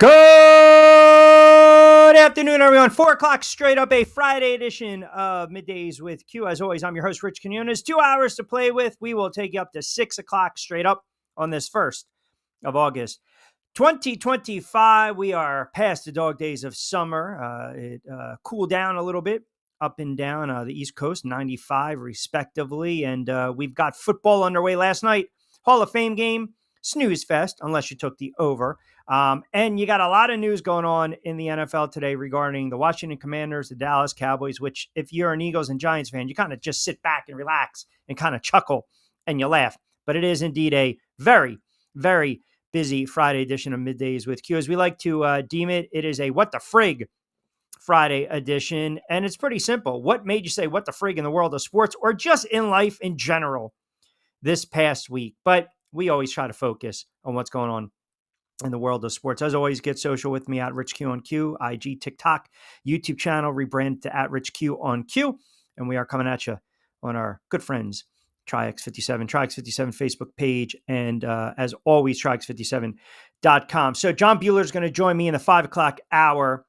Good afternoon, everyone. 4 o'clock straight up, a Friday edition of Middays with Q. As always, I'm your host, Rich Quiñones. 2 hours to play with. We will take you up to 6 o'clock straight up on this 1st of August. 2025, we are past the dog days of summer. It cooled down a little bit up and down the East Coast, 95 respectively. And we've got football underway last night. Hall of Fame game, snooze fest, unless you took the over. And you got a lot of news going on in the NFL today regarding the Washington Commanders, the Dallas Cowboys, which if you're an Eagles and Giants fan, you kind of just sit back and relax and kind of chuckle and you laugh. But it is indeed a very, very busy Friday edition of Middays with Q. As we like to deem it, it is a what the frig Friday edition. And it's pretty simple. What made you say what the frig in the world of sports or just in life in general this past week? But we always try to focus on what's going on in the world of sports. As always, get social with me at RichQ on Q, IG, TikTok, YouTube channel, rebranded to at RichQ on Q. And we are coming at you on our good friends, TriX57 Facebook page, and as always, TriX57.com. So John Buehler is going to join me in the 5 o'clock hour.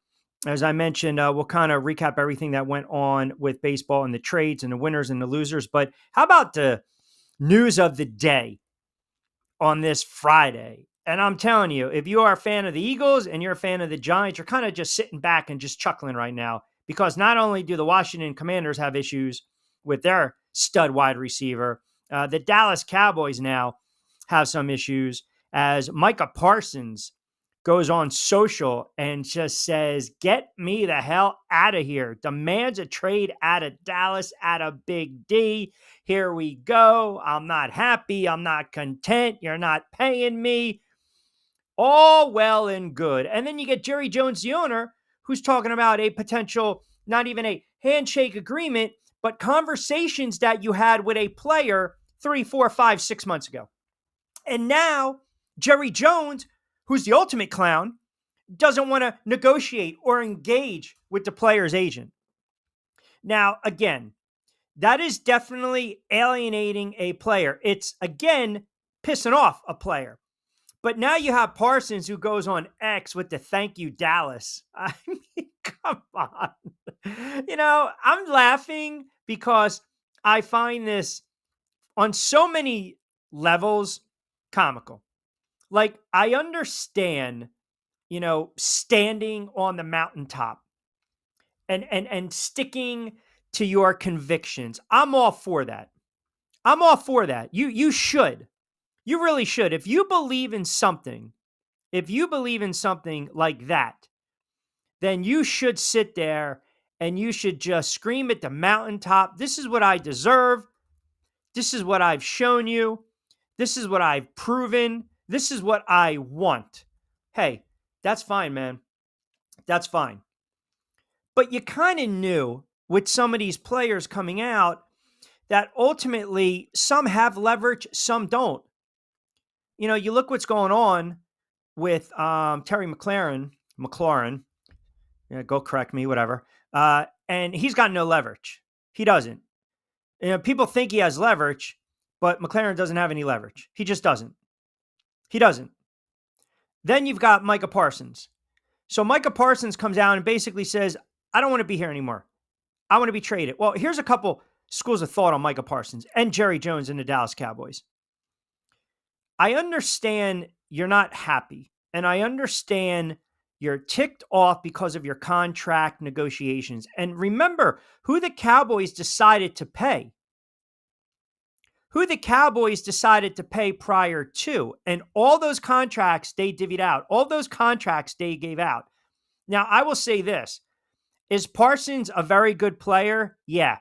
As I mentioned, we'll kind of recap everything that went on with baseball and the trades and the winners and the losers. But how about the news of the day on this Friday? And I'm telling you, if you are a fan of the Eagles and you're a fan of the Giants, you're kind of just sitting back and just chuckling right now, because not only do the Washington Commanders have issues with their stud wide receiver, the Dallas Cowboys now have some issues as Micah Parsons goes on social and just says, "Get me the hell out of here." Demands a trade out of Dallas, out of Big D. Here we go. I'm not happy. I'm not content. You're not paying me. All well and good. And then you get Jerry Jones, the owner, who's talking about a potential, not even a handshake agreement, but conversations that you had with a player 3, 4, 5, 6 months ago. And now Jerry Jones, who's the ultimate clown, doesn't want to negotiate or engage with the player's agent. Now, again, that is definitely alienating a player. It's, again, pissing off a player. But now you have Parsons, who goes on X with the "thank you, Dallas." I mean, come on. I'm laughing because I find this on so many levels comical. Like, I understand, standing on the mountaintop and sticking to your convictions. I'm all for that. You should. You really should. If you believe in something like that, then you should sit there and you should just scream at the mountaintop, "This is what I deserve. This is what I've shown you. This is what I've proven. This is what I want." Hey, that's fine, man. That's fine. But you kind of knew with some of these players coming out that ultimately some have leverage, some don't. You look what's going on with Terry McLaurin. Yeah, go correct me, whatever. And he's got no leverage. He doesn't. People think he has leverage, but McLaurin doesn't have any leverage. He just doesn't. He doesn't. Then you've got Micah Parsons. So Micah Parsons comes out and basically says, "I don't want to be here anymore. I want to be traded." Well, here's a couple schools of thought on Micah Parsons and Jerry Jones and the Dallas Cowboys. I understand you're not happy, and I understand you're ticked off because of your contract negotiations. And remember who the Cowboys decided to pay. Prior to, and all those contracts they divvied out, all those contracts they gave out. Now, I will say this. Is Parsons a very good player? Yeah.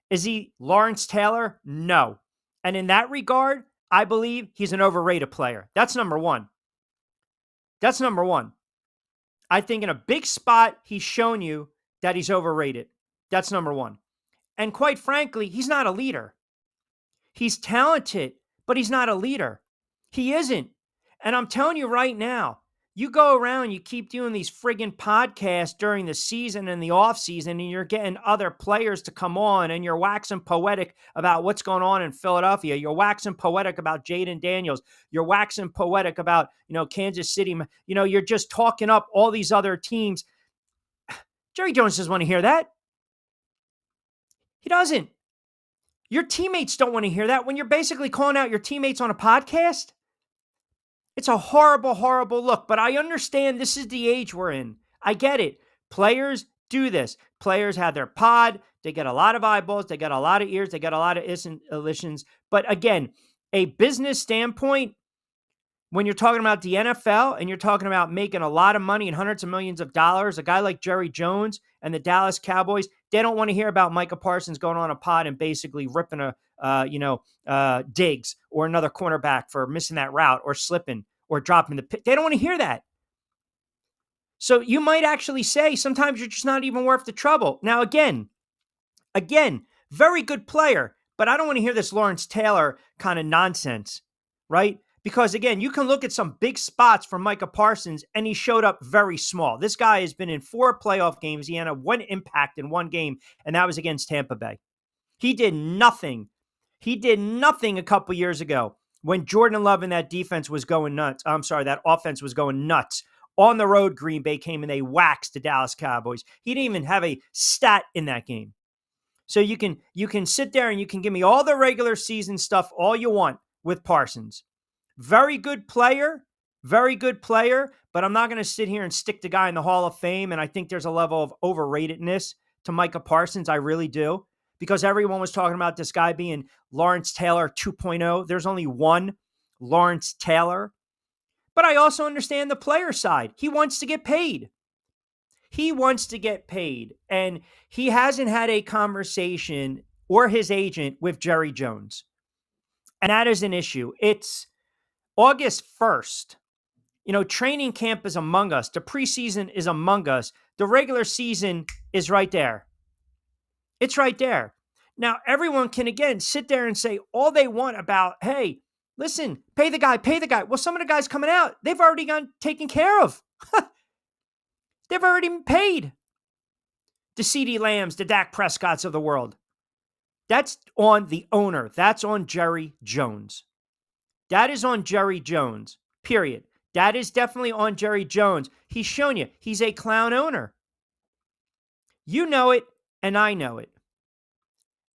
Is he Lawrence Taylor? No. And in that regard, I believe he's an overrated player. That's number one. I think in a big spot, he's shown you that he's overrated. That's number one. And quite frankly, he's not a leader. He's talented, but he's not a leader. He isn't. And I'm telling you right now, You go around, you keep doing these friggin' podcasts during the season and the off season, and you're getting other players to come on, and you're waxing poetic about what's going on in Philadelphia. You're waxing poetic about Jaden Daniels. You're waxing poetic about, Kansas City. You're just talking up all these other teams. Jerry Jones doesn't want to hear that. He doesn't. Your teammates don't want to hear that when you're basically calling out your teammates on a podcast. It's a horrible, horrible look, but I understand this is the age we're in. I get it. Players do this. Players have their pod. They get a lot of eyeballs. They get a lot of ears. They get a lot of listens. But again, a business standpoint, when you're talking about the NFL and you're talking about making a lot of money and hundreds of millions of dollars, a guy like Jerry Jones and the Dallas Cowboys, they don't want to hear about Micah Parsons going on a pod and basically ripping Diggs or another cornerback for missing that route or slipping or dropping the pick. They don't want to hear that. So you might actually say sometimes you're just not even worth the trouble. Now, again, very good player, but I don't want to hear this Lawrence Taylor kind of nonsense, right? Because again, you can look at some big spots for Micah Parsons and he showed up very small. This guy has been in 4 playoff games. He had one impact in one game, and that was against Tampa Bay. He did nothing. He did nothing a couple years ago when Jordan Love and that defense was going nuts. I'm sorry, that offense was going nuts. On the road, Green Bay came and they waxed the Dallas Cowboys. He didn't even have a stat in that game. So you can sit there and you can give me all the regular season stuff all you want with Parsons. Very good player, but I'm not going to sit here and stick the guy in the Hall of Fame. And I think there's a level of overratedness to Micah Parsons. I really do. Because everyone was talking about this guy being Lawrence Taylor 2.0. There's only one Lawrence Taylor. But I also understand the player side. He wants to get paid. And he hasn't had a conversation or his agent with Jerry Jones. And that is an issue. It's August 1st. Training camp is among us. The preseason is among us. The regular season is right there. It's right there. Now, everyone can, again, sit there and say all they want about, hey, listen, pay the guy. Well, some of the guys coming out, they've already gone taken care of. They've already been paid. The CeeDee Lambs, the Dak Prescotts of the world. That's on the owner. That's on Jerry Jones. That is on Jerry Jones, period. That is definitely on Jerry Jones. He's shown you he's a clown owner. You know it, and I know it.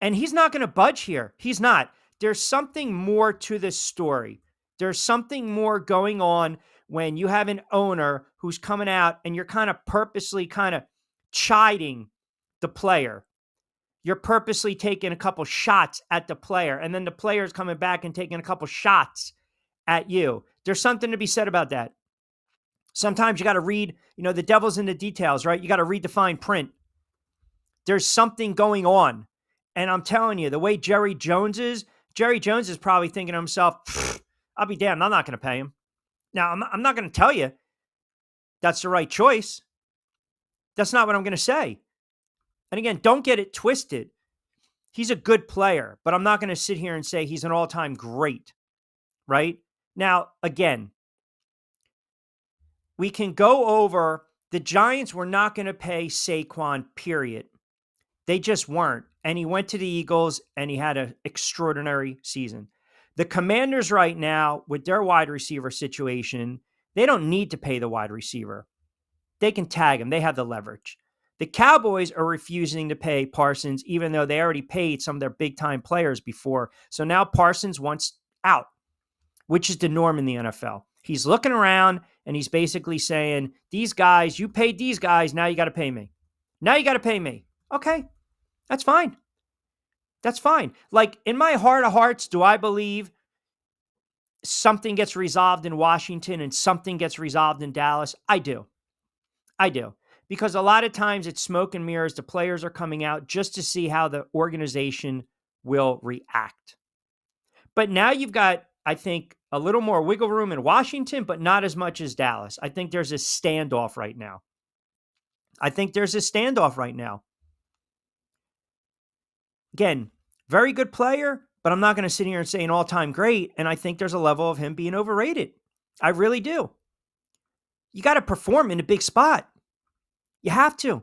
And he's not going to budge here. He's not. There's something more to this story. There's something more going on when you have an owner who's coming out and you're kind of purposely chiding the player. You're purposely taking a couple shots at the player, and then the player's coming back and taking a couple shots at you. There's something to be said about that. Sometimes you got to read, the devil's in the details, right? You got to read the fine print. There's something going on. And I'm telling you, the way Jerry Jones is probably thinking to himself, I'll be damned, I'm not going to pay him. Now, I'm not going to tell you that's the right choice. That's not what I'm going to say. And again, don't get it twisted. He's a good player, but I'm not going to sit here and say he's an all-time great, right? Now, again, we can go over the Giants were not going to pay Saquon, period. They just weren't. And he went to the Eagles and he had an extraordinary season. The Commanders right now, with their wide receiver situation, they don't need to pay the wide receiver. They can tag him. They have the leverage. The Cowboys are refusing to pay Parsons, even though they already paid some of their big-time players before. So now Parsons wants out, which is the norm in the NFL. He's looking around and he's basically saying, these guys, you paid these guys, now you got to pay me. Okay, that's fine. That's fine. Like, in my heart of hearts, do I believe something gets resolved in Washington and something gets resolved in Dallas? I do. Because a lot of times it's smoke and mirrors. The players are coming out just to see how the organization will react. But now you've got, I think, a little more wiggle room in Washington, but not as much as Dallas. I think there's a standoff right now. Again, very good player, but I'm not going to sit here and say an all-time great, and I think there's a level of him being overrated. I really do. You got to perform in the big spot. You have to.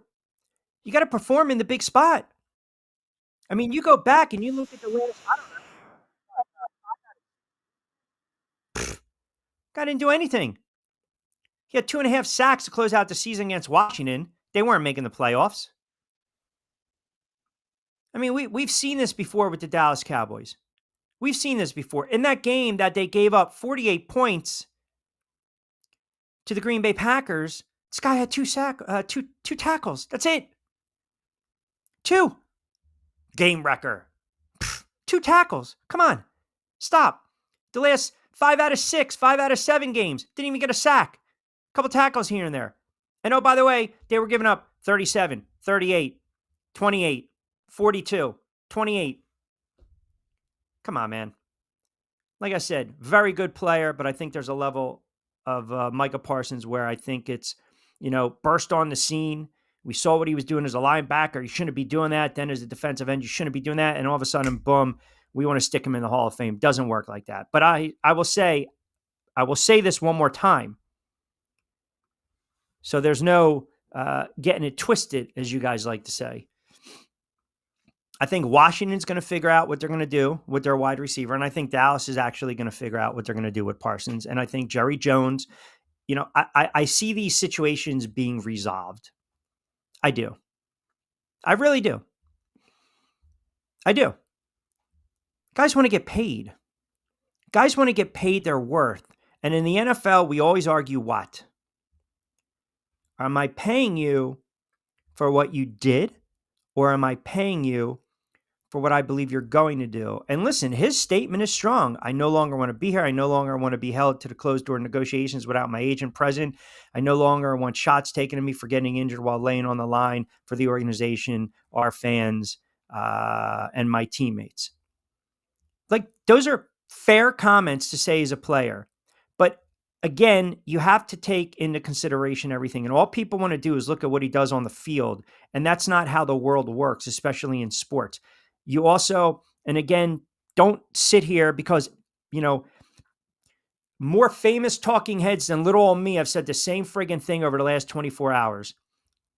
You got to perform in the big spot. I mean, you go back and you look at the last, I don't know, guy didn't do anything. He had 2.5 sacks to close out the season against Washington. They weren't making the playoffs. I mean, we've seen this before with the Dallas Cowboys. We've seen this before. In that game that they gave up 48 points to the Green Bay Packers, this guy had two tackles. That's it. 2. Game wrecker. 2 tackles. Come on. Stop. The last 5 out of 6, 5 out of 7 games, didn't even get a sack. A couple tackles here and there. And oh, by the way, they were giving up 37, 38, 28, 42, 28. Come on, man. Like I said, very good player, but I think there's a level of Micah Parsons where I think it's, burst on the scene. We saw what he was doing as a linebacker. You shouldn't be doing that. Then as a defensive end, you shouldn't be doing that. And all of a sudden, boom, we want to stick him in the Hall of Fame. Doesn't work like that. But I will say this one more time. So there's no getting it twisted, as you guys like to say. I think Washington's going to figure out what they're going to do with their wide receiver. And I think Dallas is actually going to figure out what they're going to do with Parsons. And I think Jerry Jones, I see these situations being resolved. I do. I really do. I do. Guys want to get paid. Guys want to get paid their worth. And in the NFL, we always argue what? Am I paying you for what you did? Or am I paying you for what I believe you're going to do? And listen, his statement is strong. I no longer want to be here. I no longer want to be held to the closed door negotiations without my agent present. I no longer want shots taken at me for getting injured while laying on the line for the organization, our fans, and my teammates. Like, those are fair comments to say as a player. But again, you have to take into consideration everything. And all people want to do is look at what he does on the field. And that's not how the world works, especially in sports. You also, and again, don't sit here because, more famous talking heads than little old me have said the same friggin' thing over the last 24 hours.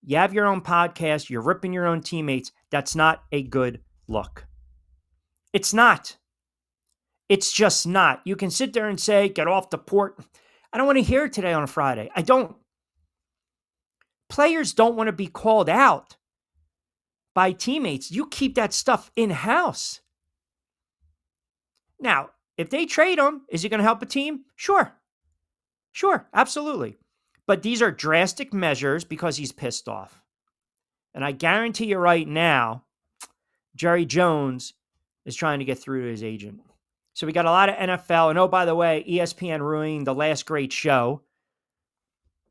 You have your own podcast. You're ripping your own teammates. That's not a good look. It's not. It's just not. You can sit there and say, get off the port. I don't want to hear it today on a Friday. I don't. Players don't want to be called out by teammates. You keep that stuff in-house. Now, if they trade him, is he going to help a team? Sure. Sure, absolutely. But these are drastic measures because he's pissed off. And I guarantee you right now, Jerry Jones is trying to get through to his agent. So we got a lot of NFL. And oh, by the way, ESPN ruining the last great show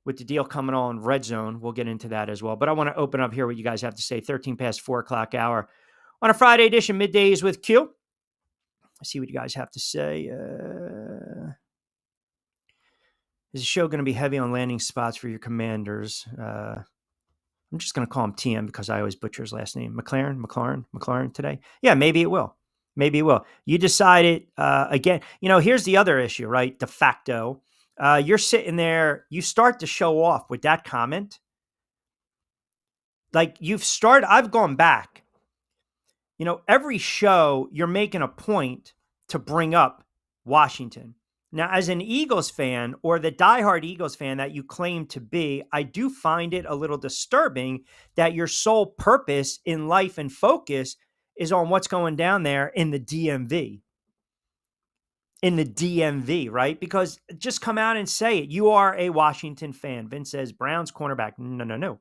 with the deal coming on Red Zone. We'll get into that as well. But I want to open up here what you guys have to say. 13 past 4 o'clock hour on a Friday edition, Middays with Q. Let's see what you guys have to say. Is the show going to be heavy on landing spots for your Commanders? I'm just going to call him TM because I always butcher his last name. McLaurin today? Yeah, maybe it will. Maybe it will. You decided, again, here's the other issue, right? De facto. You're sitting there, you start to show off with that comment. Like I've gone back. Every show you're making a point to bring up Washington. Now, as an Eagles fan or the diehard Eagles fan that you claim to be, I do find it a little disturbing that your sole purpose in life and focus is on what's going down there in the DMV. In the DMV, right? Because just come out and say it. You are a Washington fan. Vince says Browns cornerback. No.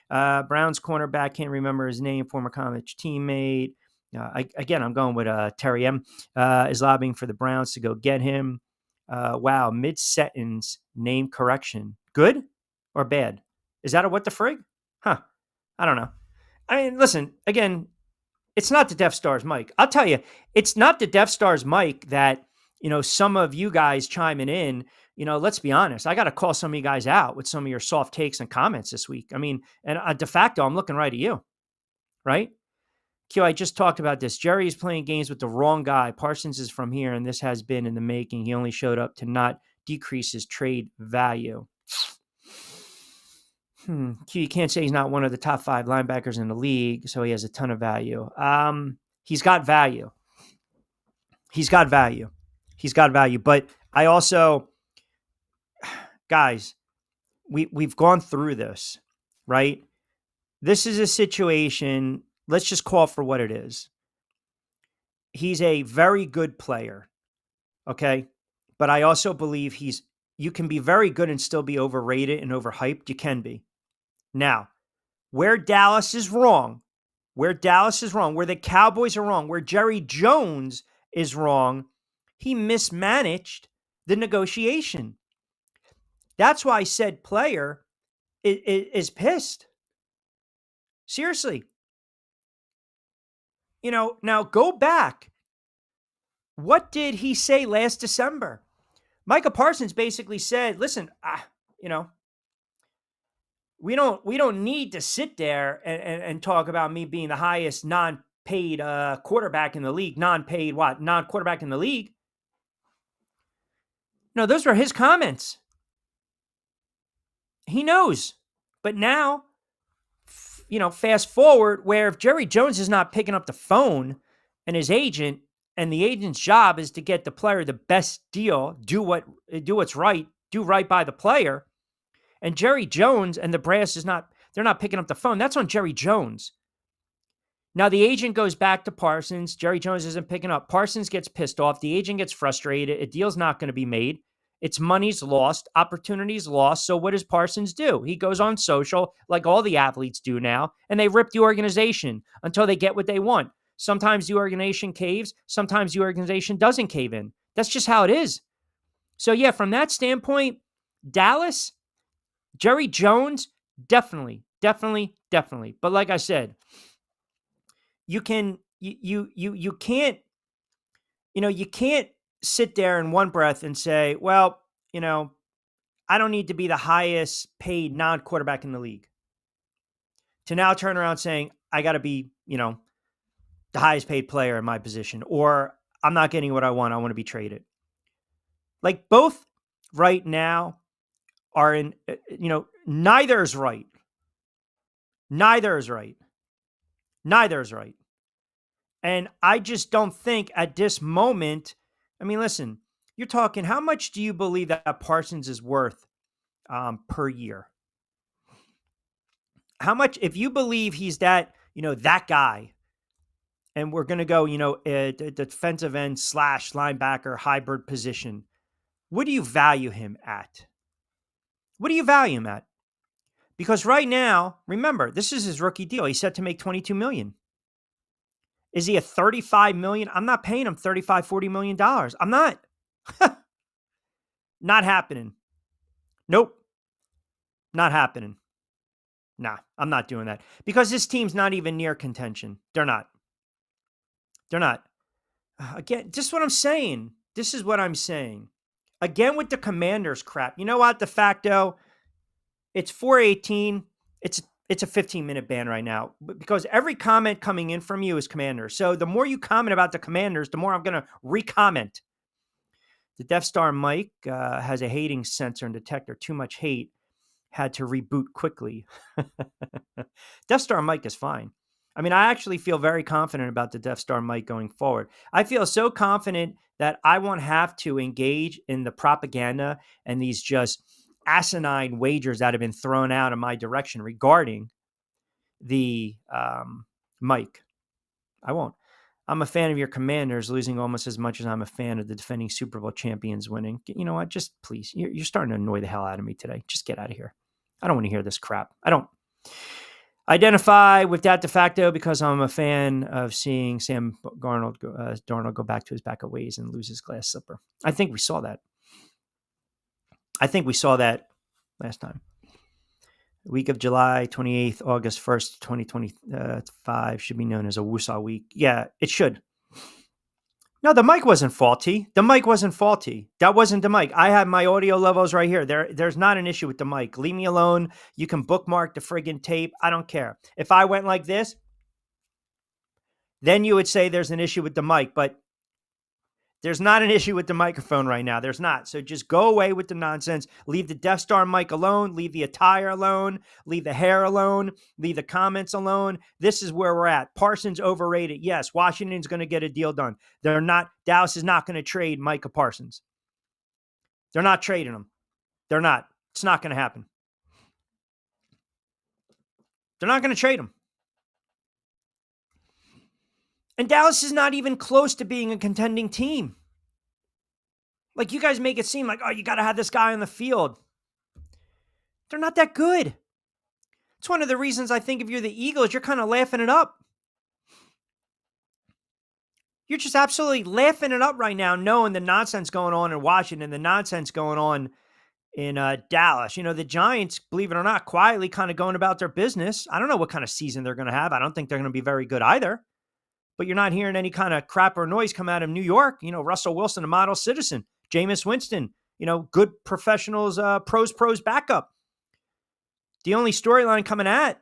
Browns cornerback, can't remember his name, former college teammate. I'm going with Terry M. Is lobbying for the Browns to go get him. Wow, mid-sentence name correction. Good or bad? Is that a what the frig? Huh. I don't know. I mean, listen, again, it's not the Death Star's mic. I'll tell you, it's not the Death Star's mic that, some of you guys chiming in, let's be honest. I got to call some of you guys out with some of your soft takes and comments this week. I mean, and de facto, I'm looking right at you, right? Q, I just talked about this. Jerry is playing games with the wrong guy. Parsons is from here, and this has been in the making. He only showed up to not decrease his trade value. You can't say he's not one of the top 5 linebackers in the league, so he has a ton of value. He's got value. He's got value. He's got value. But I also, guys, we've gone through this, right? This is a situation, let's just call it for what it is. He's a very good player, okay? But I also believe you can be very good and still be overrated and overhyped. You can be. Now, where Dallas is wrong, where the Cowboys are wrong, where Jerry Jones is wrong, he mismanaged the negotiation. That's why said player is pissed. Seriously. Now go back. What did he say last December? Micah Parsons basically said, listen, we don't need to sit there and talk about me being the highest non-paid quarterback in the league. Non-paid what? Non-quarterback in the league. No, those were his comments. He knows. But now, fast forward where if Jerry Jones is not picking up the phone and his agent, and the agent's job is to get the player the best deal, do what's right, do right by the player, and Jerry Jones and the brass they're not picking up the phone. That's on Jerry Jones. Now the agent goes back to Parsons. Jerry Jones isn't picking up. Parsons gets pissed off. The agent gets frustrated. A deal's not going to be made. It's money's lost, opportunities lost. So what does Parsons do? He goes on social, like all the athletes do now, and they rip the organization until they get what they want. Sometimes the organization caves. Sometimes the organization doesn't cave in. That's just how it is. So yeah, from that standpoint, Dallas, Jerry Jones, definitely. But like I said, you can't sit there in one breath and say, well, I don't need to be the highest paid non-quarterback in the league, to now turn around saying I got to be, the highest paid player in my position, or I'm not getting what I want. I want to be traded. Like both right now are in, neither is right. Neither is right. And I just don't think at this moment, listen, you're talking, how much do you believe that Parsons is worth per year? How much, if you believe he's that, that guy, and we're going to go, a defensive end / linebacker hybrid position, what do you value him at? Because right now, remember, this is his rookie deal. He's set to make $22 million. Is he a $35 million? I'm not paying him $35, $40 million. I'm not. Not happening. Nope. Not happening. Nah, I'm not doing that. Because this team's not even near contention. They're not. Again, just what I'm saying. This is what I'm saying. Again, with the Commanders crap. You know what? De facto, it's 4:18. It's a 15-minute ban right now because every comment coming in from you is Commanders. So the more you comment about the Commanders, the more I'm going to re-comment. The Death Star Mike has a hating sensor and detector. Too much hate. Had to reboot quickly. Death Star Mike is fine. I actually feel very confident about the Death Star Mike going forward. I feel so confident that I won't have to engage in the propaganda and these just asinine wagers that have been thrown out in my direction regarding the Mike. I won't. I'm a fan of your Commanders losing almost as much as I'm a fan of the defending Super Bowl champions winning. You know what? Just please, you're starting to annoy the hell out of me today. Just get out of here. I don't want to hear this crap. I don't identify with that de facto because I'm a fan of seeing Sam Darnold go back to his backup ways and lose his glass slipper. I think we saw that. Last time. Week of July 28th, August 1st, 2025 should be known as a Woosah week. Yeah, it should. No, the mic wasn't faulty. That wasn't the mic. I have my audio levels right here. There's not an issue with the mic. Leave me alone. You can bookmark the friggin' tape. I don't care. If I went like this, then you would say there's an issue with the mic. But There's not an issue with the microphone right now. There's not. So just go away with the nonsense. Leave the Death Star mic alone. Leave the attire alone. Leave the hair alone. Leave the comments alone. This is where we're at. Parsons overrated. Yes, Washington's going to get a deal done. They're not. Dallas is not going to trade Micah Parsons. They're not trading him. They're not. It's not going to happen. They're not going to trade him. And Dallas is not even close to being a contending team. Like, you guys make it seem like, oh, you got to have this guy on the field. They're not that good. It's one of the reasons I think if you're the Eagles, you're kind of laughing it up. You're just absolutely laughing it up right now, knowing the nonsense going on in Washington, the nonsense going on in Dallas. You know, the Giants, believe it or not, quietly kind of going about their business. I don't know what kind of season they're going to have. I don't think they're going to be very good either. But you're not hearing any kind of crap or noise come out of New York. You know, Russell Wilson, a model citizen. Jameis Winston, you know, good professionals, pros backup. The only storyline coming at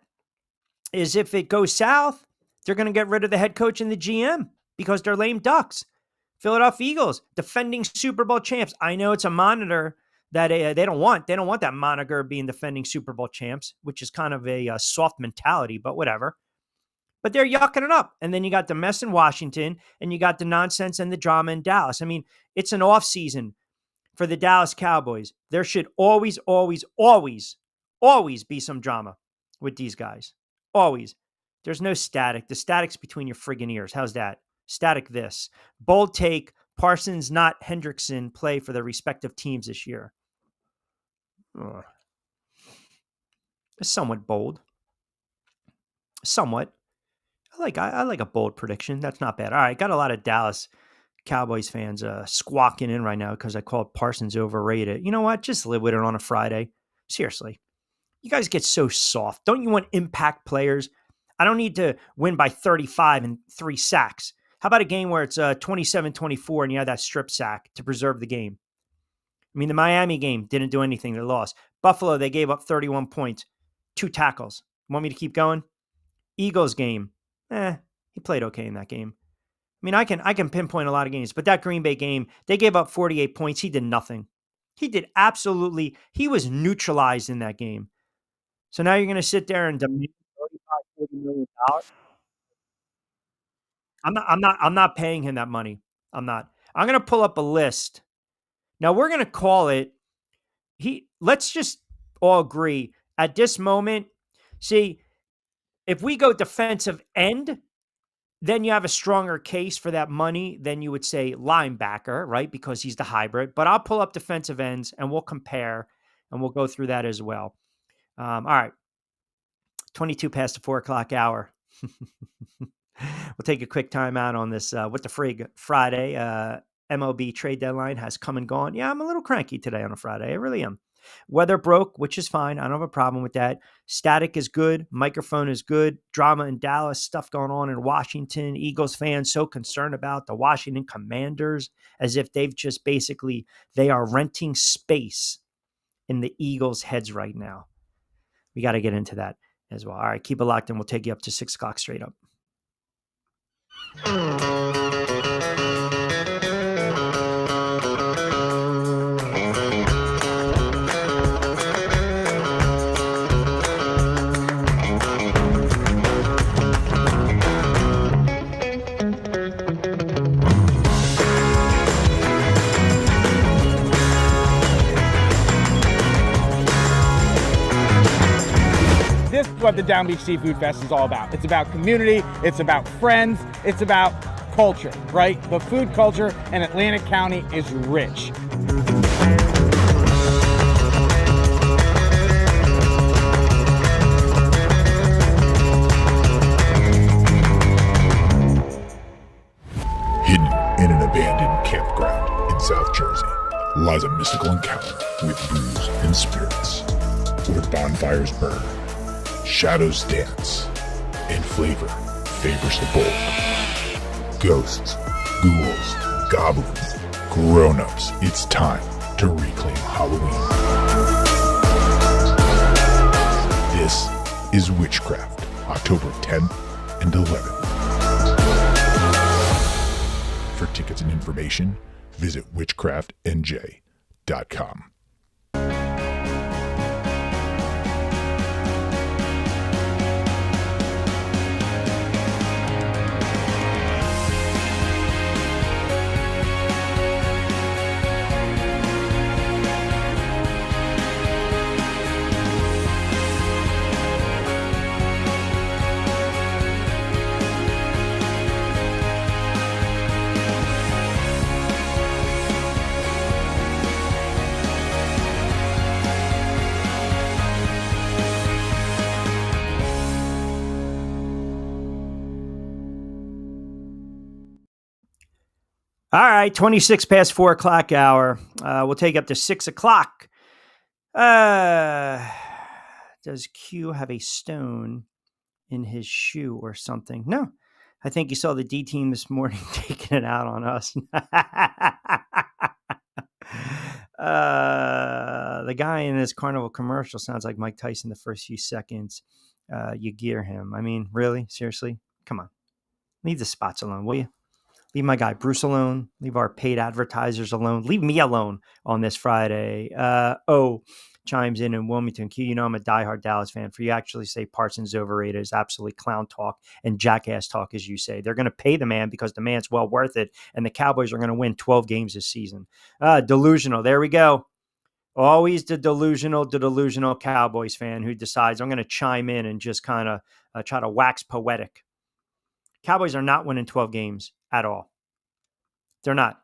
is if it goes south, they're going to get rid of the head coach and the GM because they're lame ducks. Philadelphia Eagles, defending Super Bowl champs. I know it's a monitor that they don't want. They don't want that moniker being defending Super Bowl champs, which is kind of a soft mentality, but whatever. But they're yucking it up. And then you got the mess in Washington, and you got the nonsense and the drama in Dallas. I mean, it's an off season for the Dallas Cowboys. There should always be some drama with these guys. Always. There's no static. The static's between your friggin' ears. How's that? Static this. Bold take. Parsons, not Hendrickson, play for their respective teams this year. Ugh. It's somewhat bold. Somewhat. I like a bold prediction. That's not bad. All right, got a lot of Dallas Cowboys fans squawking in right now because I called Parsons overrated. You know what? Just live with it on a Friday. Seriously. You guys get so soft. Don't you want impact players? I don't need to win by 35 and 3 sacks. How about a game where it's 27-24 and you have that strip sack to preserve the game? I mean, the Miami game didn't do anything. They lost. Buffalo, they gave up 31 points, 2 tackles. Want me to keep going? Eagles game. He played okay in that game. I mean, I can pinpoint a lot of games, but that Green Bay game, they gave up 48 points. He did nothing. He was neutralized in that game. So now you're going to sit there and demand $35, $40 million. I'm not paying him that money. I'm not. I'm going to pull up a list. Now we're going to call it. Let's just all agree at this moment. See, if we go defensive end, then you have a stronger case for that money than you would say linebacker, right? Because he's the hybrid. But I'll pull up defensive ends and we'll compare and we'll go through that as well. All right. 22 past the 4 o'clock hour. We'll take a quick time out on this What the Frig Friday. MLB trade deadline has come and gone. Yeah, I'm a little cranky today on a Friday. I really am. Weather broke, which is fine. I don't have a problem with that. Static is good. Microphone is good. Drama in Dallas. Stuff going on in Washington. Eagles fans so concerned about the Washington Commanders as if they've just they are renting space in the Eagles' heads right now. We got to get into that as well. All right, keep it locked and we'll take you up to 6 o'clock straight up. This is what the Down Beach Seafood Fest is all about. It's about community, it's about friends, it's about culture, right? The food culture in Atlantic County is rich. Hidden in an abandoned campground in South Jersey lies a mystical encounter with brews and spirits, where bonfires burn, shadows dance, and flavor favors the bold. Ghosts, ghouls, goblins, grown-ups, it's time to reclaim Halloween. This is Witchcraft, October 10th and 11th. For tickets and information, Visit witchcraftnj.com. All right, 26 past 4 o'clock hour. We'll take up to 6 o'clock. Does Q have a stone in his shoe or something? No. I think you saw the D team this morning taking it out on us. The guy in this Carnival commercial sounds like Mike Tyson the first few seconds. You gear him. I mean, really? Seriously? Come on. Leave the spots alone, will you? Leave my guy Bruce alone. Leave our paid advertisers alone. Leave me alone on this Friday. Chimes in Wilmington. Q, you know I'm a diehard Dallas fan. For you actually say Parsons overrated is absolutely clown talk and jackass talk, as you say. They're going to pay the man because the man's well worth it, and the Cowboys are going to win 12 games this season. Delusional. There we go. Always the delusional Cowboys fan who decides I'm going to chime in and just kind of try to wax poetic. Cowboys are not winning 12 games at all. They're not.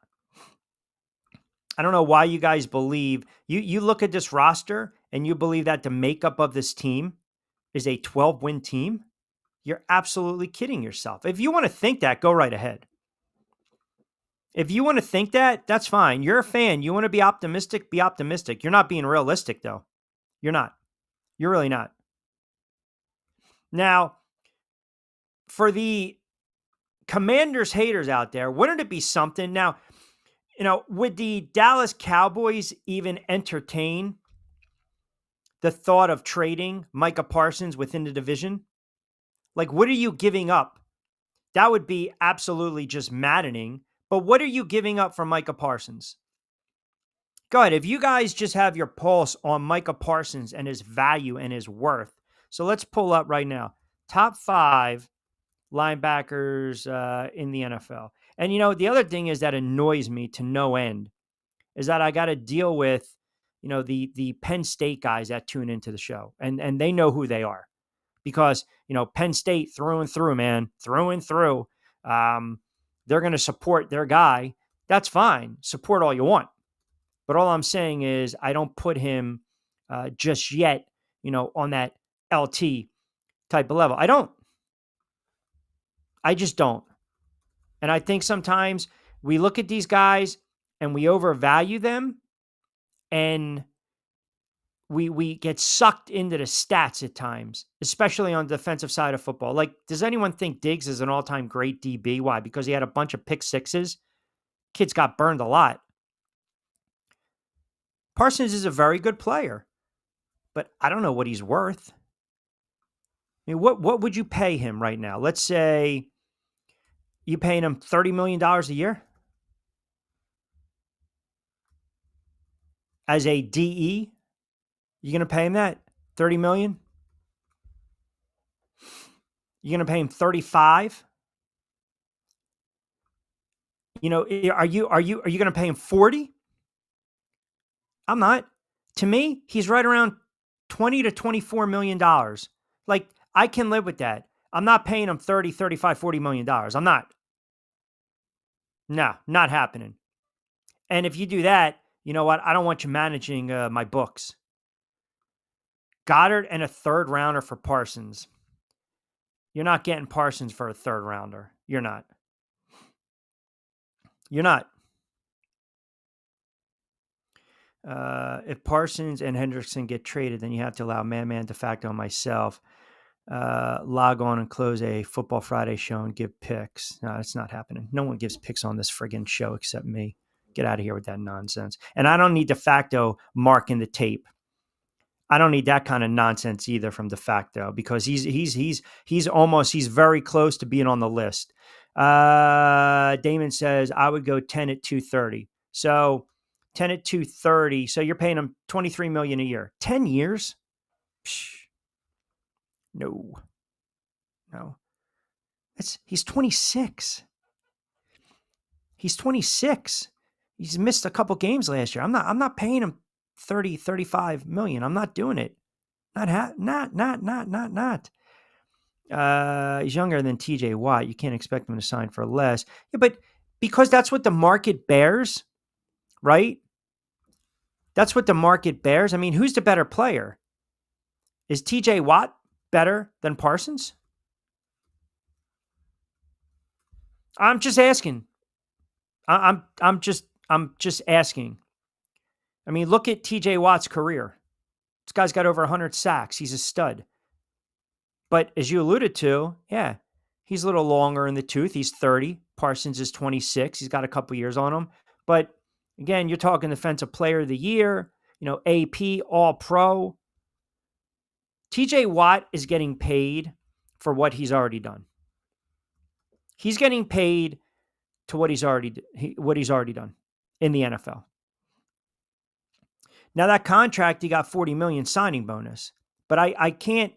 I don't know why you guys believe. You look at this roster and you believe that the makeup of this team is a 12-win team. You're absolutely kidding yourself. If you want to think that, go right ahead. If you want to think that, that's fine. You're a fan. You want to be optimistic, be optimistic. You're not being realistic, though. You're not. You're really not. Now, for the Commanders haters out there, wouldn't it be something? Now, would the Dallas Cowboys even entertain the thought of trading Micah Parsons within the division? Like, what are you giving up? That would be absolutely just maddening. But what are you giving up for Micah Parsons? Go ahead. If you guys just have your pulse on Micah Parsons and his value and his worth. So let's pull up right now. Top 5 linebackers in the NFL. And, the other thing is that annoys me to no end is that I got to deal with, the Penn State guys that tune into the show. And they know who they are because, Penn State through and through, man, through and through. They're going to support their guy. That's fine. Support all you want. But all I'm saying is I don't put him just yet, on that LT type of level. I don't. I just don't. And I think sometimes we look at these guys and we overvalue them and we get sucked into the stats at times, especially on the defensive side of football. Like, does anyone think Diggs is an all-time great DB? Why? Because he had a bunch of pick sixes? Kids got burned a lot. Parsons is a very good player, but I don't know what he's worth. I mean, what would you pay him right now? Let's say you paying him $30 million a year as a DE. You going to pay him that $30 million? You're going to pay him 35? Are you going to pay him 40? I'm not. To me, he's right around $20 to $24 million. Like, I can live with that. I'm not paying him 30, 35, $40 million. I'm not. No, not happening. And if you do that, you know what? I don't want you managing my books. Goddard and a third rounder for Parsons. You're not getting Parsons for a third rounder. You're not. You're not. If Parsons and Hendrickson get traded, then you have to allow Man de facto myself log on and close a Football Friday show and give picks. No, it's not happening. No one gives picks on this friggin' show except me. Get out of here with that nonsense. And I don't need de facto marking the tape. I don't need that kind of nonsense either from de facto because he's very close to being on the list. Damon says I would go 10 at 230. So 10 at 230. So you're paying him $23 million a year. 10 years? Psh, no. He's 26. He's 26. He's missed a couple games last year. I'm not paying him 30, 35 million. I'm not doing it. Not. He's younger than TJ Watt. You can't expect him to sign for less. Yeah, but because that's what the market bears, right? That's what the market bears. I mean, who's the better player? Is TJ Watt better than Parsons? I'm just asking. I'm just asking. I mean, look at TJ Watt's career. This guy's got over 100 sacks. He's a stud. But as you alluded to, yeah, he's a little longer in the tooth. He's 30. Parsons is 26. He's got a couple years on him. But again, you're talking Defensive Player of the Year, AP, All-Pro. TJ Watt is getting paid for what he's already done. He's getting paid to what he's already done in the NFL. Now that contract, he got $40 million signing bonus, but I can't.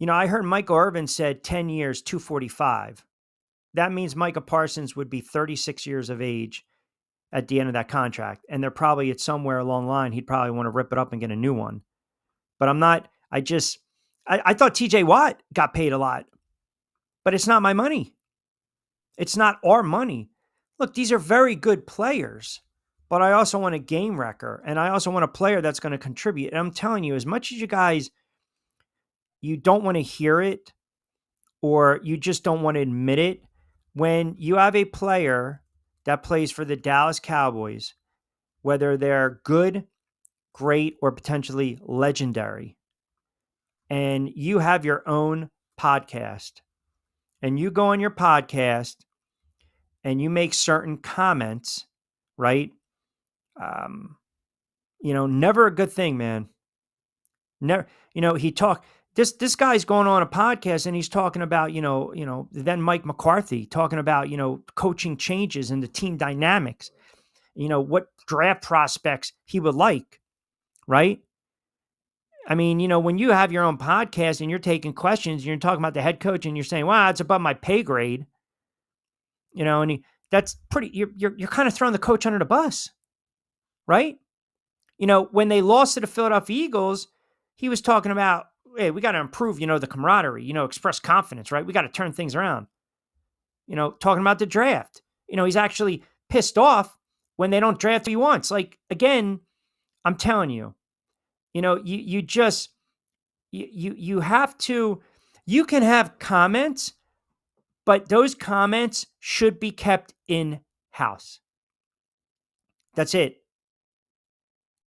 I heard Michael Irvin said 10 years, 245. That means Micah Parsons would be 36 years of age at the end of that contract, and they're probably at somewhere along the line he'd probably want to rip it up and get a new one. But I'm not. I thought TJ Watt got paid a lot, but it's not my money. It's not our money. Look, these are very good players, but I also want a game wrecker, and I also want a player that's going to contribute. And I'm telling you, as much as you guys, you don't want to hear it, or you just don't want to admit it, when you have a player that plays for the Dallas Cowboys, whether they're good, great, or potentially legendary, and you have your own podcast, and you go on your podcast and you make certain comments, right? Never a good thing, man. Never, this guy's going on a podcast and he's talking about, then Mike McCarthy talking about, coaching changes and the team dynamics, what draft prospects he would like, right? I mean, when you have your own podcast and you're taking questions and you're talking about the head coach and you're saying, wow, it's above my pay grade, that's pretty, you're kind of throwing the coach under the bus, right? When they lost to the Philadelphia Eagles, he was talking about, hey, we got to improve, the camaraderie, express confidence, right? We got to turn things around. Talking about the draft. He's actually pissed off when they don't draft who he wants. Like, again, I'm telling you, you have to, you can have comments, but those comments should be kept in-house. That's it.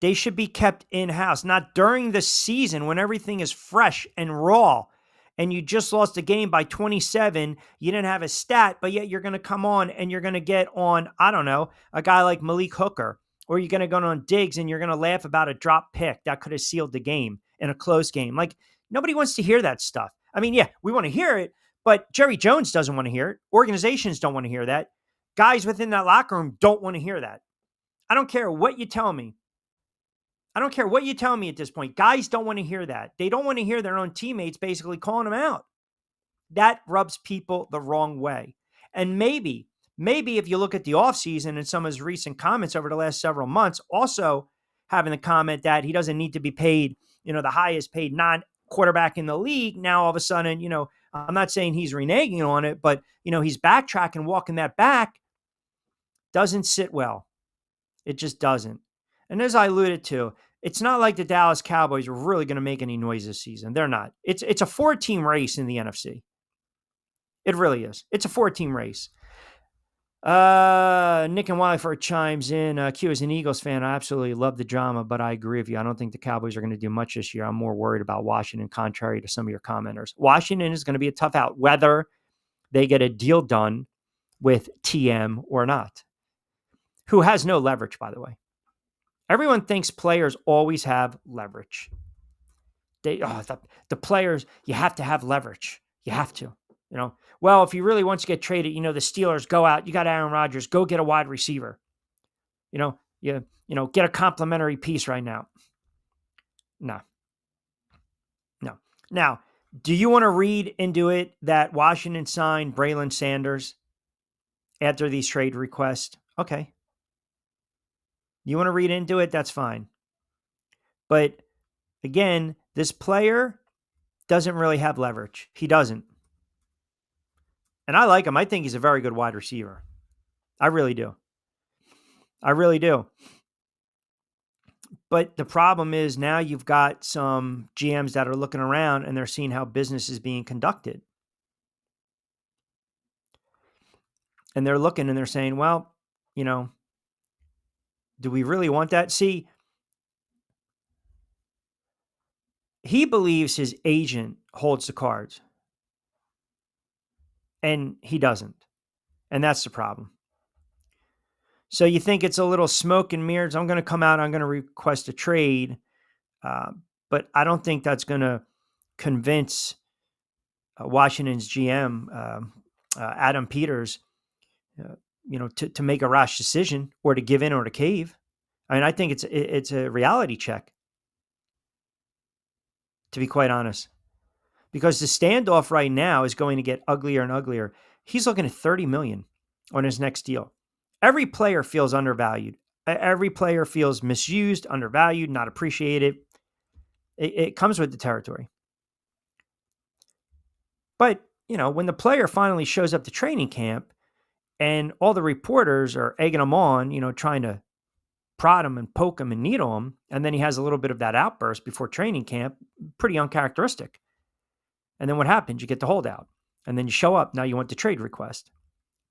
They should be kept in-house, not during the season when everything is fresh and raw and you just lost a game by 27. You didn't have a stat, but yet you're going to come on and you're going to get on, I don't know, a guy like Malik Hooker, or you're going to go on Diggs and you're going to laugh about a drop pick that could have sealed the game in a close game. Like, nobody wants to hear that stuff. I mean, yeah, we want to hear it, but Jerry Jones doesn't want to hear it. Organizations don't want to hear that. Guys within that locker room don't want to hear that. I don't care what you tell me. I don't care what you tell me at this point. Guys don't want to hear that. They don't want to hear their own teammates basically calling them out. That rubs people the wrong way. And maybe if you look at the offseason and some of his recent comments over the last several months, also having the comment that he doesn't need to be paid, the highest paid non-quarterback in the league. Now, all of a sudden, I'm not saying he's reneging on it, but, he's backtracking, walking that back. Doesn't sit well. It just doesn't. And as I alluded to, it's not like the Dallas Cowboys are really going to make any noise this season. They're not. It's a 4-team race in the NFC. It really is. It's a 4-team race. Nick and Wiley chimes in. Q, as an Eagles fan, I absolutely love the drama, but I agree with you. I don't think the Cowboys are going to do much this year. I'm more worried about Washington, contrary to some of your commenters. Washington is going to be a tough out, whether they get a deal done with TM or not, who has no leverage, by the way. Everyone thinks players always have leverage. The players, you have to have leverage. You have to, Well, if he really wants to get traded, the Steelers go out. You got Aaron Rodgers. Go get a wide receiver. Get a complimentary piece right now. No. Now, do you want to read into it that Washington signed Braylon Sanders after these trade requests? Okay. You want to read into it? That's fine. But again, this player doesn't really have leverage. He doesn't. And I like him. I think he's a very good wide receiver. I really do. But the problem is now you've got some GMs that are looking around and they're seeing how business is being conducted. And they're looking and they're saying, well, do we really want that? See, he believes his agent holds the cards. And he doesn't. And that's the problem. So you think it's a little smoke and mirrors. I'm going to come out. I'm going to request a trade. But I don't think that's going to convince Washington's GM, Adam Peters, to make a rash decision or to give in or to cave. I mean, I think it's a reality check, to be quite honest, because the standoff right now is going to get uglier and uglier. He's looking at $30 million on his next deal. Every player feels undervalued. Every player feels misused, undervalued, not appreciated. It comes with the territory. But, when the player finally shows up to training camp and all the reporters are egging him on, trying to prod him and poke him and needle him, and then he has a little bit of that outburst before training camp, pretty uncharacteristic. And then what happens? You get the holdout. And then you show up. Now you want the trade request.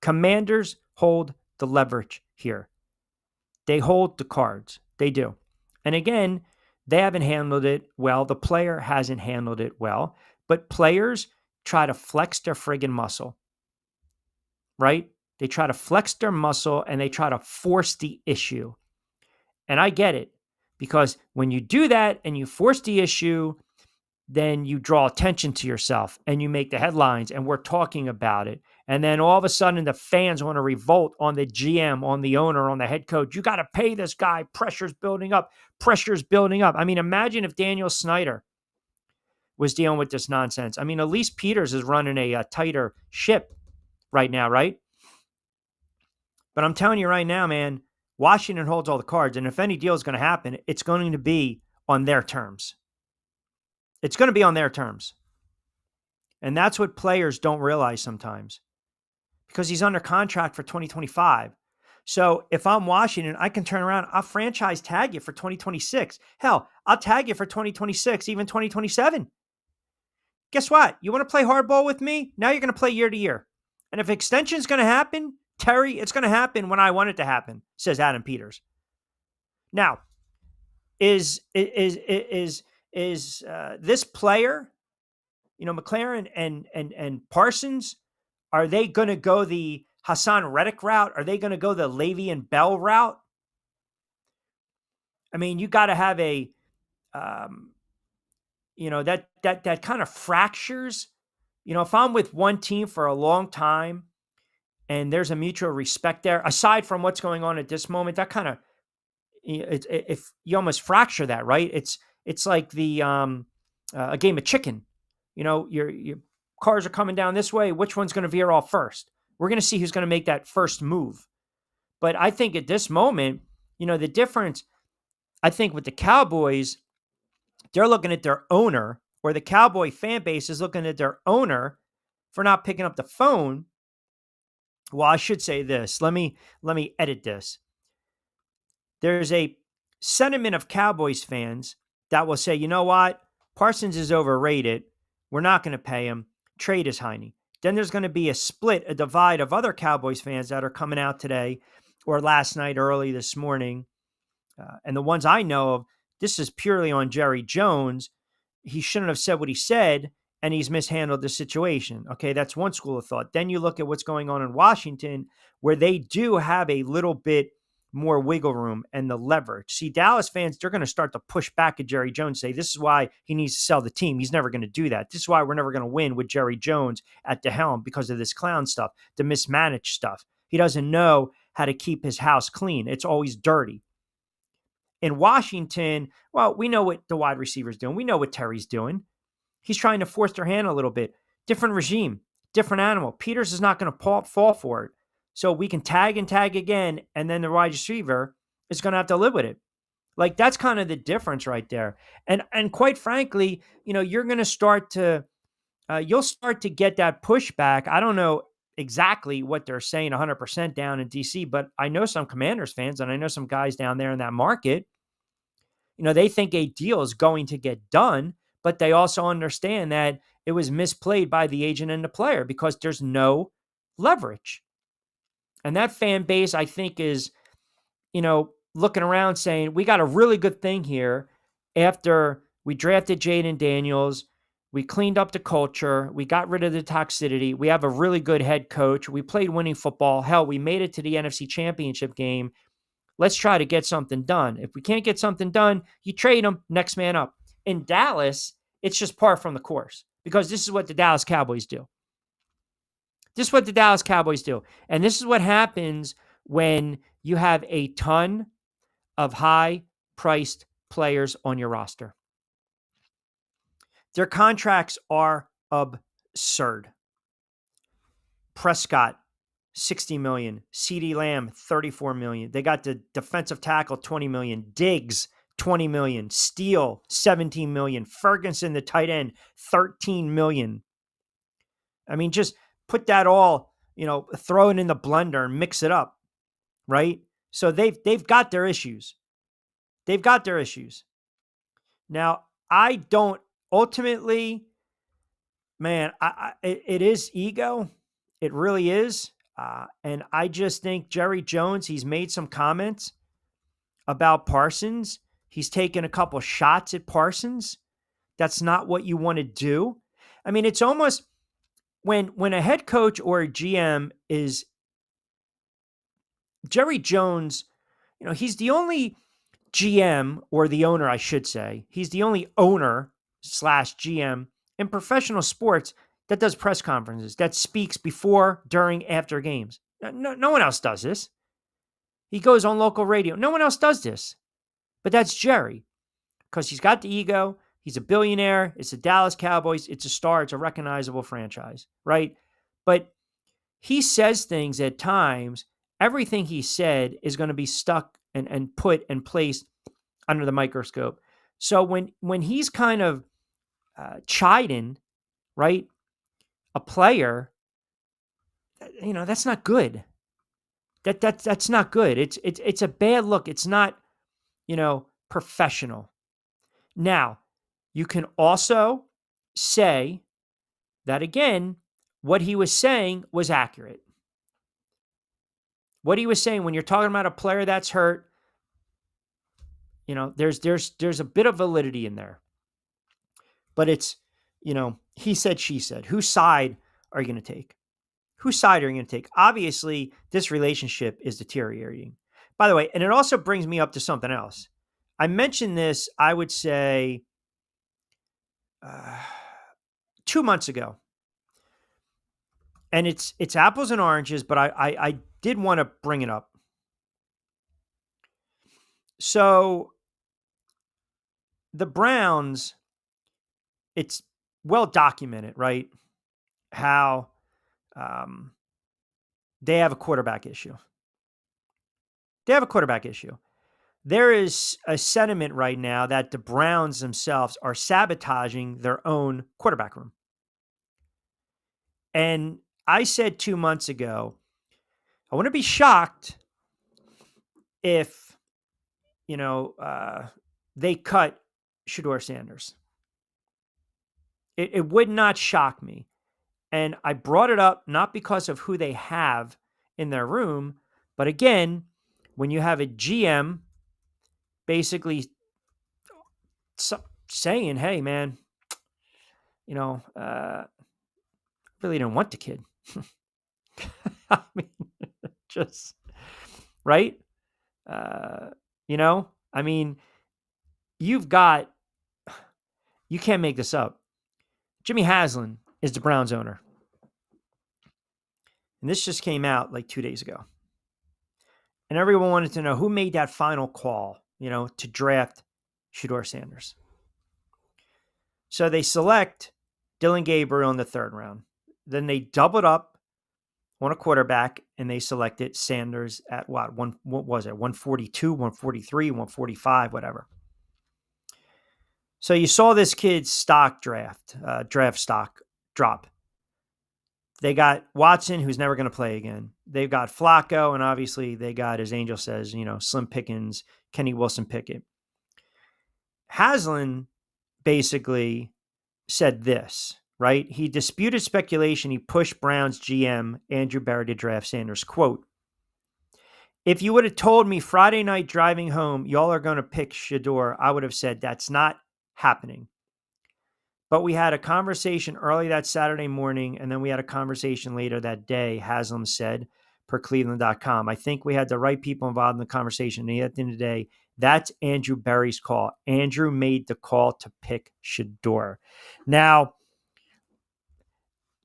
Commanders hold the leverage here. They hold the cards. They do. And again, they haven't handled it well. The player hasn't handled it well. But players try to flex their friggin' muscle, right? They try to flex their muscle and they try to force the issue. And I get it, because when you do that and you force the issue, then you draw attention to yourself and you make the headlines and we're talking about it. And then all of a sudden the fans want to revolt on the GM, on the owner, on the head coach. You got to pay this guy. Pressure's building up. I mean, imagine if Daniel Snyder was dealing with this nonsense. I mean, Elise Peters is running a tighter ship right now, right? But I'm telling you right now, man, Washington holds all the cards. And if any deal is going to happen, it's going to be on their terms. It's going to be on their terms. And that's what players don't realize sometimes, because he's under contract for 2025. So if I'm Washington, I can turn around. I'll franchise tag you for 2026. Hell, I'll tag you for 2026, even 2027. Guess what? You want to play hardball with me? Now you're going to play year to year. And if extension is going to happen, Terry, it's going to happen when I want it to happen, says Adam Peters. Now, is this player, McLaren and Parsons, are they going to go the Hassan Reddick route? Are they going to go the Le'Veon Bell route? I mean, you got to have a, that kind of fractures. If I'm with one team for a long time and there's a mutual respect there, aside from what's going on at this moment, that kind of, if you almost fracture that, right? It's like the a game of chicken. Your cars are coming down this way. Which one's going to veer off first? We're going to see who's going to make that first move. But I think at this moment, the difference, I think with the Cowboys, they're looking at their owner, or the Cowboy fan base is looking at their owner for not picking up the phone. Well, I should say this. Let me edit this. There's a sentiment of Cowboys fans that will say, you know what? Parsons is overrated. We're not going to pay him. Trade is Heine. Then there's going to be a divide of other Cowboys fans that are coming out today or last night, early this morning. And the ones I know of, this is purely on Jerry Jones. He shouldn't have said what he said, and he's mishandled the situation. Okay, that's one school of thought. Then you look at what's going on in Washington, where they do have a little bit more wiggle room and the leverage. See, Dallas fans, they're going to start to push back at Jerry Jones, say this is why he needs to sell the team. He's never going to do that. This is why we're never going to win with Jerry Jones at the helm, because of this clown stuff, the mismanaged stuff. He doesn't know how to keep his house clean. It's always dirty. In Washington, well, we know what the wide receiver's doing. We know what Terry's doing. He's trying to force their hand a little bit. Different regime, different animal. Peters is not going to fall for it. So we can tag and tag again, and then the wide receiver is going to have to live with it. Like, that's kind of the difference right there. And quite frankly, you're going to start to you'll start to get that pushback. I don't know exactly what they're saying 100% down in DC, but I know some Commanders fans and I know some guys down there in that market. They think a deal is going to get done, but they also understand that it was misplayed by the agent and the player because there's no leverage. And that fan base, I think, is, looking around saying, we got a really good thing here after we drafted Jaden Daniels. We cleaned up the culture. We got rid of the toxicity. We have a really good head coach. We played winning football. Hell, we made it to the NFC Championship game. Let's try to get something done. If we can't get something done, you trade them, next man up. In Dallas, it's just par from the course because this is what the Dallas Cowboys do. This is what the Dallas Cowboys do. And this is what happens when you have a ton of high-priced players on your roster. Their contracts are absurd. Prescott, $60 million. CeeDee Lamb, $34 million. They got the defensive tackle, $20 million. Diggs, $20 million. Steele, $17 million. Ferguson, the tight end, $13 million. I mean, just put that all, throw it in the blender and mix it up, right? So they've got their issues. They've got their issues. Now, I don't ultimately, man, it is ego. It really is. And I just think Jerry Jones, he's made some comments about Parsons. He's taken a couple shots at Parsons. That's not what you want to do. I mean, it's almost when a head coach or a GM is Jerry Jones, he's the only GM, or the owner, I should say. He's the only owner / GM in professional sports that does press conferences, that speaks before, during, after games. No one else does this. He goes on local radio. No one else does this. But that's Jerry, because he's got the ego. He's a billionaire. It's the Dallas Cowboys. It's a star. It's a recognizable franchise, right? But he says things at times. Everything he said is going to be stuck and put and placed under the microscope. So when he's kind of chiding, right, a player, that's not good. That's not good. It's a bad look. It's not, professional. Now, you can also say that, again, what he was saying was accurate. What he was saying, when you're talking about a player that's hurt, there's a bit of validity in there. But it's, he said, she said. Whose side are you going to take? Whose side are you going to take? Obviously, this relationship is deteriorating. By the way, and it also brings me up to something else. I mentioned this, I would say, 2 months ago. And it's apples and oranges, but I did want to bring it up. So the Browns, it's well documented, right? How they have a quarterback issue. They have a quarterback issue. There is a sentiment right now that the Browns themselves are sabotaging their own quarterback room. And I said 2 months ago, I wouldn't be shocked if, they cut Shedeur Sanders. It would not shock me. And I brought it up not because of who they have in their room, but again, when you have a GM basically saying, hey, man, really didn't want the kid. I mean, just, right? I mean, you can't make this up. Jimmy Haslam is the Browns owner. And this just came out like 2 days ago. And everyone wanted to know who made that final call, to draft Shedeur Sanders. So they select Dylan Gabriel in the third round. Then they doubled up on a quarterback, and they selected Sanders at what was it? 142, 143, 145, whatever. So you saw this kid's stock draft stock drop. They got Watson, who's never going to play again. They've got Flacco, and obviously they got, as Angel says, Slim Pickens, Kenny Wilson Pickett. Haslam basically said this, right? He disputed speculation. He pushed Browns GM Andrew Berry to draft Sanders. Quote, "If you would have told me Friday night driving home, y'all are going to pick Shedeur, I would have said that's not happening. But we had a conversation early that Saturday morning, and then we had a conversation later that day," Haslam said, per Cleveland.com. "I think we had the right people involved in the conversation. And at the end of the day, that's Andrew Berry's call. Andrew made the call to pick Shedeur." Now,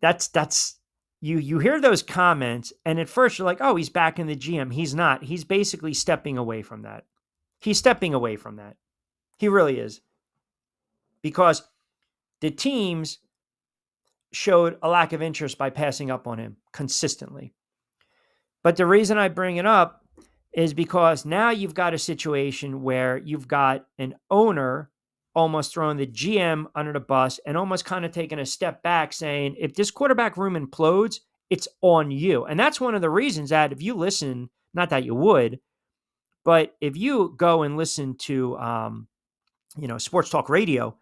that's you hear those comments, and at first you're like, oh, he's back in the GM. He's not. He's basically stepping away from that. He's stepping away from that. He really is. Because the teams showed a lack of interest by passing up on him consistently. But the reason I bring it up is because now you've got a situation where you've got an owner almost throwing the GM under the bus and almost kind of taking a step back saying, if this quarterback room implodes, it's on you. And that's one of the reasons that if you listen, not that you would, but if you go and listen to, sports talk radio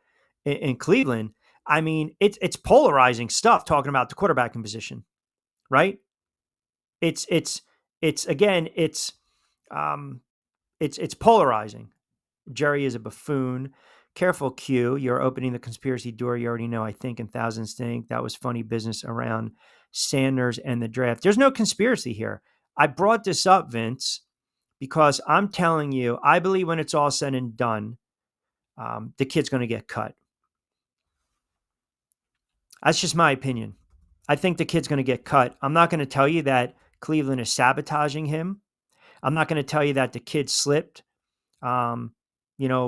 in Cleveland, I mean, it's polarizing stuff talking about the quarterbacking position, right? It's polarizing. Jerry is a buffoon. Careful, Q. You're opening the conspiracy door. You already know, I think, and thousands think that was funny business around Sanders and the draft. There's no conspiracy here. I brought this up, Vince, because I'm telling you, I believe when it's all said and done, the kid's going to get cut. That's just my opinion. I think the kid's going to get cut. I'm not going to tell you that Cleveland is sabotaging him. I'm not going to tell you that the kid slipped,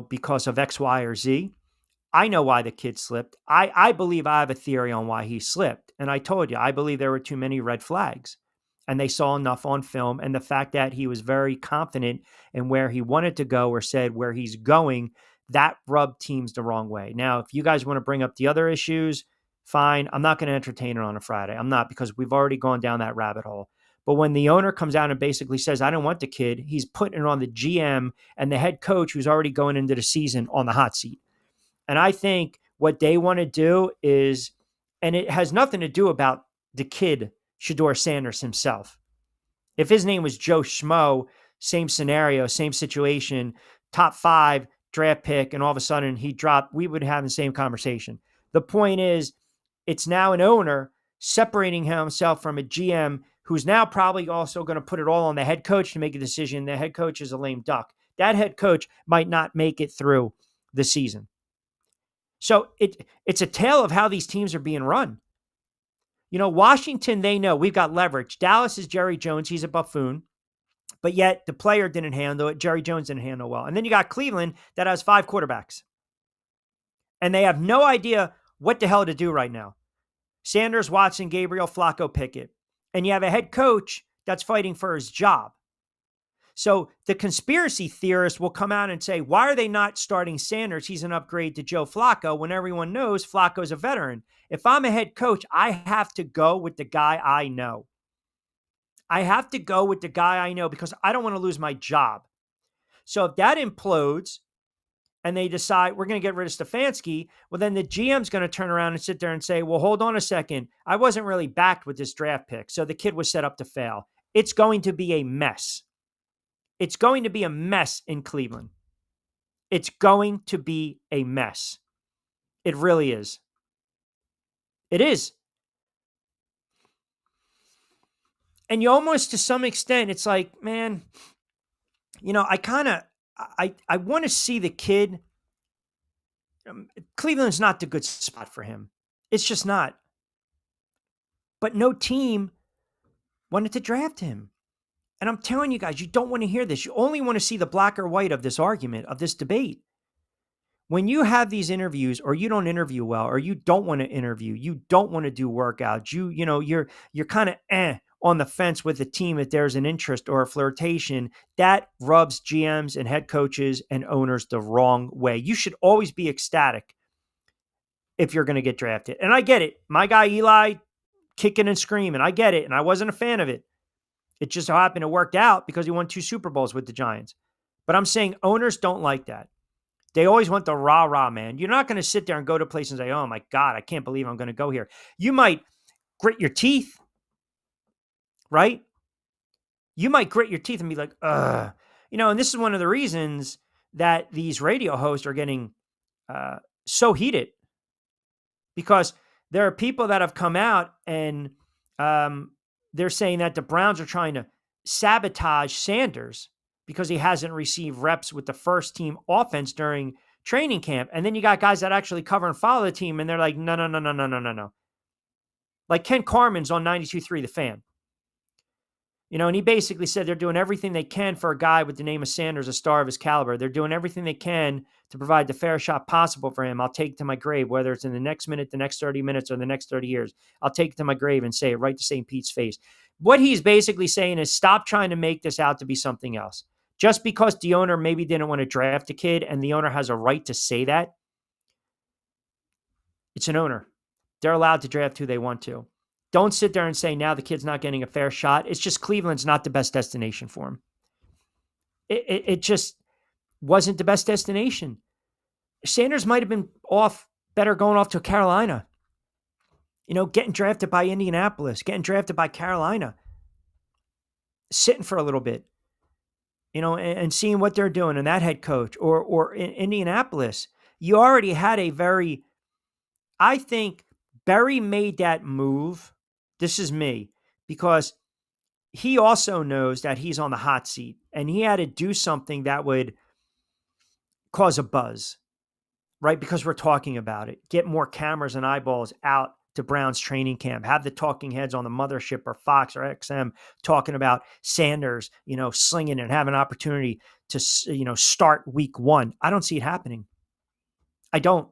because of X, Y, or Z. I know why the kid slipped. I believe I have a theory on why he slipped. And I told you, I believe there were too many red flags. And they saw enough on film. And the fact that he was very confident in where he wanted to go or said where he's going, that rubbed teams the wrong way. Now, if you guys want to bring up the other issues, fine. I'm not going to entertain it on a Friday. I'm not, because we've already gone down that rabbit hole. But when the owner comes out and basically says, I don't want the kid, he's putting it on the GM and the head coach who's already going into the season on the hot seat. And I think what they want to do is, and it has nothing to do about the kid, Shedeur Sanders himself. If his name was Joe Schmo, same scenario, same situation, top 5 draft pick, and all of a sudden he dropped, we would have the same conversation. The point is, it's now an owner separating himself from a GM who's now probably also going to put it all on the head coach to make a decision. The head coach is a lame duck. That head coach might not make it through the season. So it's a tale of how these teams are being run. Washington, they know we've got leverage. Dallas is Jerry Jones. He's a buffoon. But yet the player didn't handle it. Jerry Jones didn't handle well. And then you got Cleveland that has 5 quarterbacks. And they have no idea what the hell to do right now. Sanders, Watson, Gabriel, Flacco, Pickett. And you have a head coach that's fighting for his job. So the conspiracy theorists will come out and say, why are they not starting Sanders? He's an upgrade to Joe Flacco, when everyone knows Flacco's a veteran. If I'm a head coach, I have to go with the guy I know. I have to go with the guy I know because I don't want to lose my job. So if that implodes and they decide we're going to get rid of Stefanski, well, then the GM's going to turn around and sit there and say, well, hold on a second. I wasn't really backed with this draft pick. So the kid was set up to fail. It's going to be a mess. It's going to be a mess in Cleveland. It's going to be a mess. It really is. It is. And you almost, to some extent, it's like, man, I want to see the kid. Cleveland's not the good spot for him. It's just not. But no team wanted to draft him. And I'm telling you guys, you don't want to hear this. You only want to see the black or white of this argument, of this debate. When you have these interviews, or you don't interview well, or you don't want to interview, you don't want to do workouts, you're kind of on the fence with the team if there's an interest or a flirtation, that rubs GMs and head coaches and owners the wrong way. You should always be ecstatic if you're going to get drafted. And I get it. My guy Eli kicking and screaming. I get it. And I wasn't a fan of it. It just so happened it worked out because he won 2 Super Bowls with the Giants. But I'm saying owners don't like that. They always want the rah-rah, man. You're not going to sit there and go to a place and say, oh my God, I can't believe I'm going to go here. You might grit your teeth, right? You might grit your teeth and be like, ugh. And this is one of the reasons that these radio hosts are getting so heated, because there are people that have come out and they're saying that the Browns are trying to sabotage Sanders because he hasn't received reps with the first team offense during training camp. And then you got guys that actually cover and follow the team, and they're like, no. Like Ken Carman's on 92.3 The Fan. And he basically said they're doing everything they can for a guy with the name of Sanders, a star of his caliber. They're doing everything they can to provide the fairest shot possible for him. I'll take it to my grave, whether it's in the next minute, the next 30 minutes, or the next 30 years. I'll take it to my grave and say it right to St. Pete's face. What he's basically saying is stop trying to make this out to be something else. Just because the owner maybe didn't want to draft a kid, and the owner has a right to say that, it's an owner. They're allowed to draft who they want to. Don't sit there and say now the kid's not getting a fair shot. It's just Cleveland's not the best destination for him. It just wasn't the best destination. Sanders might have been better going off to Carolina. Getting drafted by Indianapolis, getting drafted by Carolina, sitting for a little bit, and seeing what they're doing, and that head coach, or in Indianapolis. You already had I think Berry made that move. This is me, because he also knows that he's on the hot seat, and he had to do something that would cause a buzz, right? Because we're talking about it. Get more cameras and eyeballs out to Brown's training camp. Have the talking heads on the mothership or Fox or XM talking about Sanders, slinging and have an opportunity to, start week 1. I don't see it happening. I don't.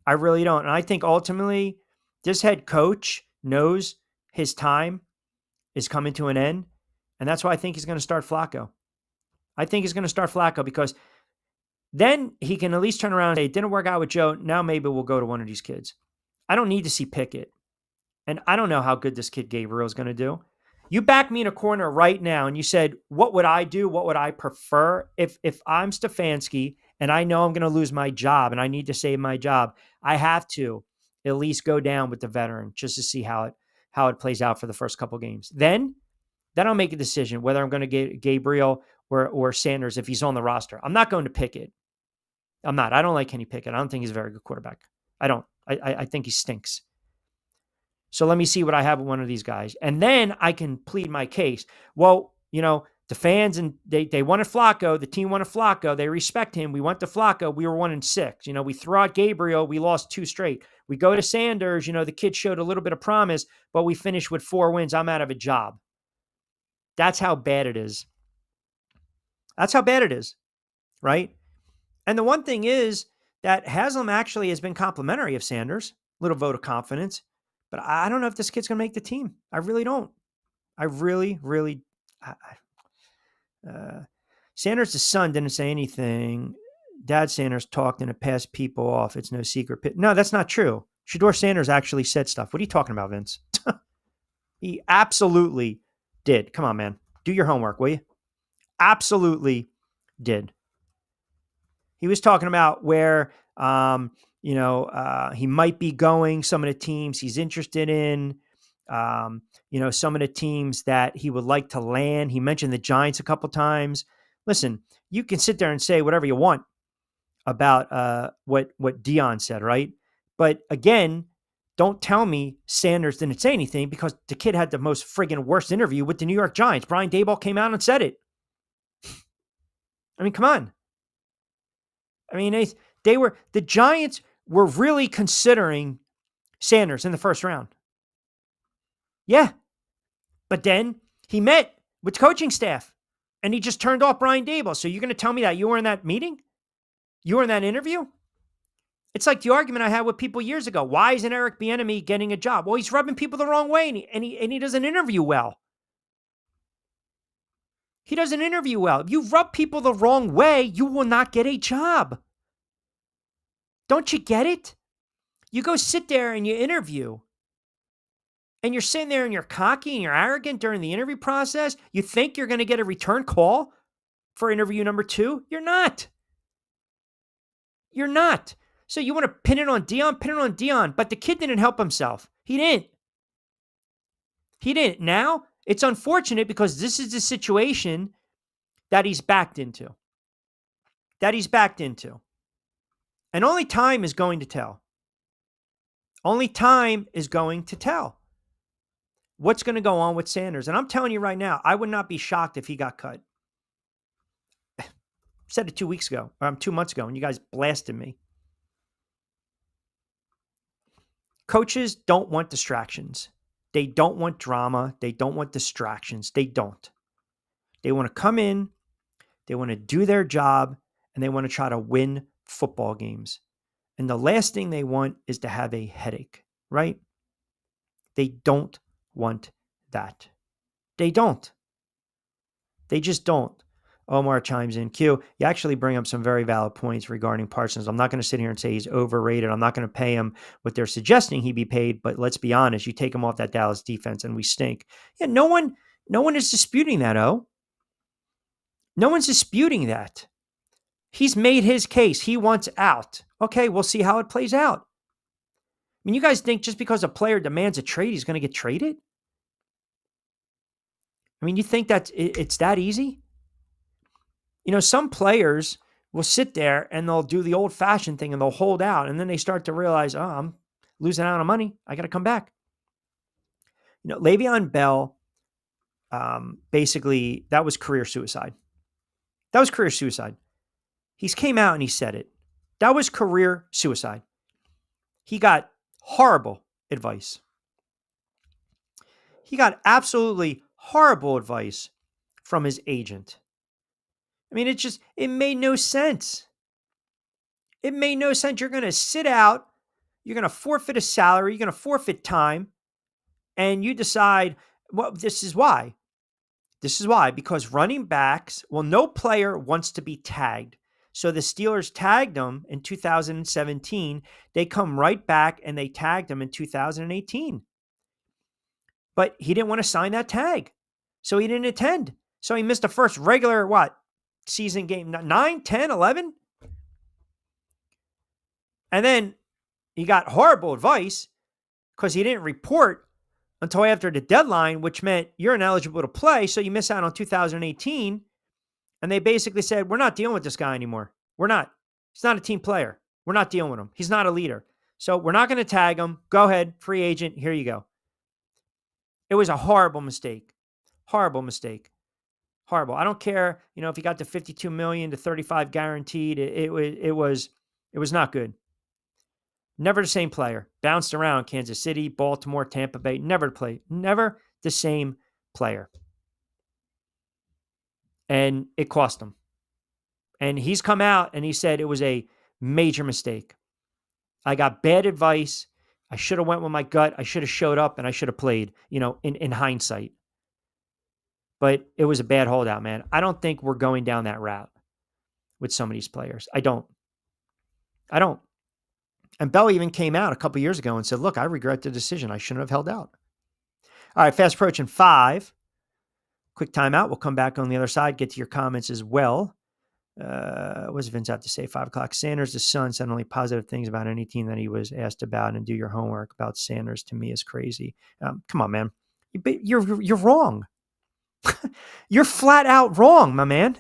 I really don't. And I think ultimately this head coach knows his time is coming to an end. And that's why I think he's going to start Flacco. I think he's going to start Flacco, because then he can at least turn around and say, it didn't work out with Joe. Now maybe we'll go to one of these kids. I don't need to see Pickett. And I don't know how good this kid Gabriel is going to do. You back me in a corner right now and you said, what would I do? What would I prefer? If I'm Stefanski and I know I'm going to lose my job and I need to save my job, I have to at least go down with the veteran just to see how it plays out for the first couple games. Then I'll make a decision whether I'm going to get Gabriel or Sanders if he's on the roster. I'm not going to Pickett. I'm not. I don't like Kenny Pickett. I don't think he's a very good quarterback. I don't. I think he stinks. So let me see what I have with one of these guys. And then I can plead my case. Well, the fans, and they wanted Flacco. The team wanted Flacco. They respect him. We went to Flacco. We were 1-6. We threw out Gabriel. We lost 2 straight. We go to Sanders. The kid showed a little bit of promise, but we finished with 4 wins. I'm out of a job. That's how bad it is. That's how bad it is, right? And the one thing is that Haslam actually has been complimentary of Sanders. Little vote of confidence. But I don't know if this kid's going to make the team. I really don't. I really. Sanders' son didn't say anything. Dad Sanders talked and it passed people off. It's no secret. No, that's not true. Shedeur Sanders actually said stuff. What are you talking about, Vince? He absolutely did. Come on, man. Do your homework, will you? Absolutely did. He was talking about where, he might be going, some of the teams he's interested in, some of the teams that he would like to land. He mentioned the Giants a couple times. Listen, you can sit there and say whatever you want about what Dion said, right? But again, don't tell me Sanders didn't say anything, because the kid had the most friggin' worst interview with the New York Giants. Brian Daboll came out and said it. I mean, come on. I mean, the Giants were really considering Sanders in the first round. Yeah. But then he met with coaching staff. And he just turned off Brian Dable. So you're going to tell me that you were in that meeting? You were in that interview? It's like the argument I had with people years ago. Why isn't Eric Bieniemy getting a job? Well, he's rubbing people the wrong way, and he doesn't interview well. He doesn't interview well. If you rub people the wrong way, you will not get a job. Don't you get it? You go sit there and you interview, and you're sitting there and you're cocky and you're arrogant during the interview process. You think you're going to get a return call for interview number 2? You're not. You're not. So you want to pin it on Dion, but the kid didn't help himself. He didn't. Now, it's unfortunate because this is the situation that he's backed into. And only time is going to tell. Only time is going to tell what's going to go on with Sanders. And I'm telling you right now, I would not be shocked if he got cut. I said it 2 weeks ago, or 2 months ago, and you guys blasted me. Coaches don't want distractions. They don't want drama. They don't want distractions. They don't. They want to come in, they want to do their job, and they want to try to win football games. And the last thing they want is to have a headache, right? They don't want that. They don't. They just don't. Omar chimes in. Q, you actually bring up some very valid points regarding Parsons. I'm not going to sit here and say he's overrated. I'm not going to pay him what they're suggesting he be paid, but let's be honest, you take him off that Dallas defense and we stink. Yeah, no one is disputing that, No one's disputing that. He's made his case. He wants out. Okay, we'll see how it plays out. I mean, you guys think just because a player demands a trade, he's going to get traded? I mean, you think that it's that easy? You know, some players will sit there and they'll do the old-fashioned thing and they'll hold out, and then they start to realize, oh, I'm losing out on money. I got to come back. You know, Le'Veon Bell, basically, that was career suicide. That was career suicide. He came out and he said it. That was career suicide. He got horrible advice. He got absolutely horrible advice from his agent. I mean, it made no sense. It made no sense. You're going to sit out. You're going to forfeit a salary. You're going to forfeit time. And you decide, well, this is why. This is why. Because running backs, well, no player wants to be tagged. So the Steelers tagged him in 2017. They come right back and they tagged him in 2018. But he didn't want to sign that tag. So he didn't attend. So he missed the first regular, season game, 9, 10, 11. And then he got horrible advice because he didn't report until after the deadline, which meant you're ineligible to play. So you miss out on 2018. And they basically said, we're not dealing with this guy anymore. We're not. He's not a team player. We're not dealing with him. He's not a leader. So we're not going to tag him. Go ahead. Free agent. Here you go. It was a horrible mistake. Horrible mistake. Horrible. I don't care, if he got the 52 million to 35 guaranteed. It was not good. Never the same player. Bounced around Kansas City, Baltimore, Tampa Bay. Never the same player. And it cost him. And he's come out and he said it was a major mistake. I got bad advice. I should have went with my gut. I should have showed up and I should have played, in hindsight. But it was a bad holdout, man. I don't think we're going down that route with some of these players. I don't. And Bell even came out a couple years ago and said, look, I regret the decision. I shouldn't have held out. All right, fast approaching 5. Quick timeout. We'll come back on the other side, get to your comments as well. What does Vince have to say? 5 o'clock. Sanders, the son, said only positive things about any team that he was asked about, and do your homework about Sanders to me is crazy. Come on, man. You're wrong. You're flat out wrong, my man.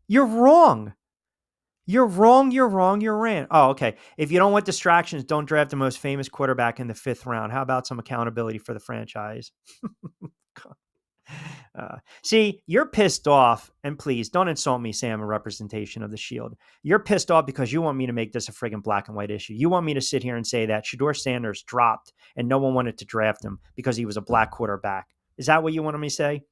You're wrong. You're wrong. Oh, okay. If you don't want distractions, don't draft the most famous quarterback in the 5th round. How about some accountability for the franchise? See, you're pissed off, and please don't insult me, Sam, a representation of the Shield. You're pissed off because you want me to make this a friggin' black and white issue. You want me to sit here and say that Shedeur Sanders dropped and no one wanted to draft him because he was a black quarterback. Is that what you want me to say?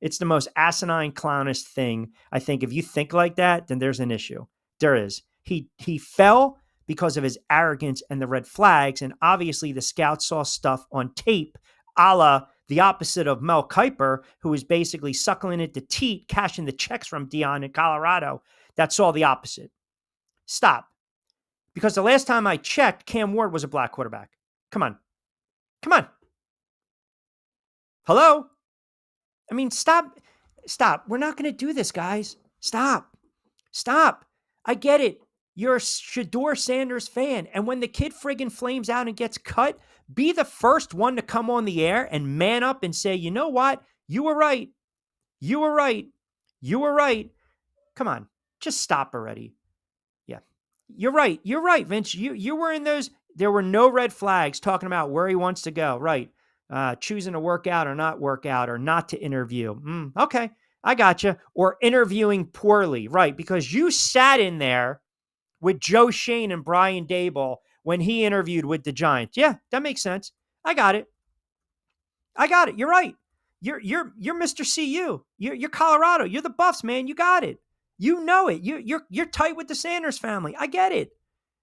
It's the most asinine, clownish thing. I think if you think like that, then there's an issue. There is. He fell because of his arrogance and the red flags, and obviously the scouts saw stuff on tape, a la the opposite of Mel Kiper, who was basically suckling it to teat, cashing the checks from Dion in Colorado. That saw the opposite. Stop. Because the last time I checked, Cam Ward was a black quarterback. Come on. Come on. Hello? I mean, stop. Stop. We're not going to do this, guys. Stop. Stop. I get it. You're a Shador Sanders fan. And when the kid friggin' flames out and gets cut, be the first one to come on the air and man up and say, you know what? You were right. You were right. You were right. Come on. Just stop already. Yeah. You're right. You're right, Vince. You were in those. There were no red flags talking about where he wants to go. Right. Choosing to work out or not to interview. Okay. I gotcha. Or interviewing poorly. Right. Because you sat in there with Joe Shane and Brian Daboll when he interviewed with the Giants. Yeah, that makes sense. I got it. I got it. You're right. You're Mr. CU. You're Colorado. You're the Buffs, man. You got it. You know it. You're tight with the Sanders family. I get it.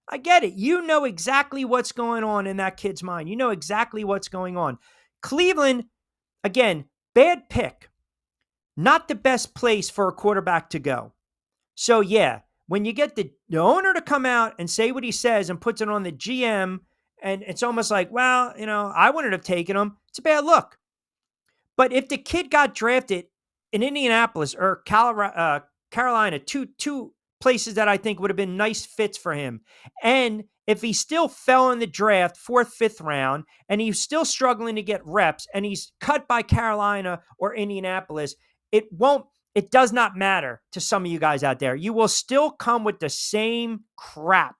I get it. You know exactly what's going on in that kid's mind. You know exactly what's going on. Cleveland, again, bad pick. Not the best place for a quarterback to go. So yeah, when you get the owner to come out and say what he says and puts it on the GM, and it's almost like, well, I wouldn't have taken him. It's a bad look. But if the kid got drafted in Indianapolis or Carolina, two places that I think would have been nice fits for him, and if he still fell in the draft, 4th, 5th round, and he's still struggling to get reps, and he's cut by Carolina or Indianapolis, it does not matter to some of you guys out there. You will still come with the same crap,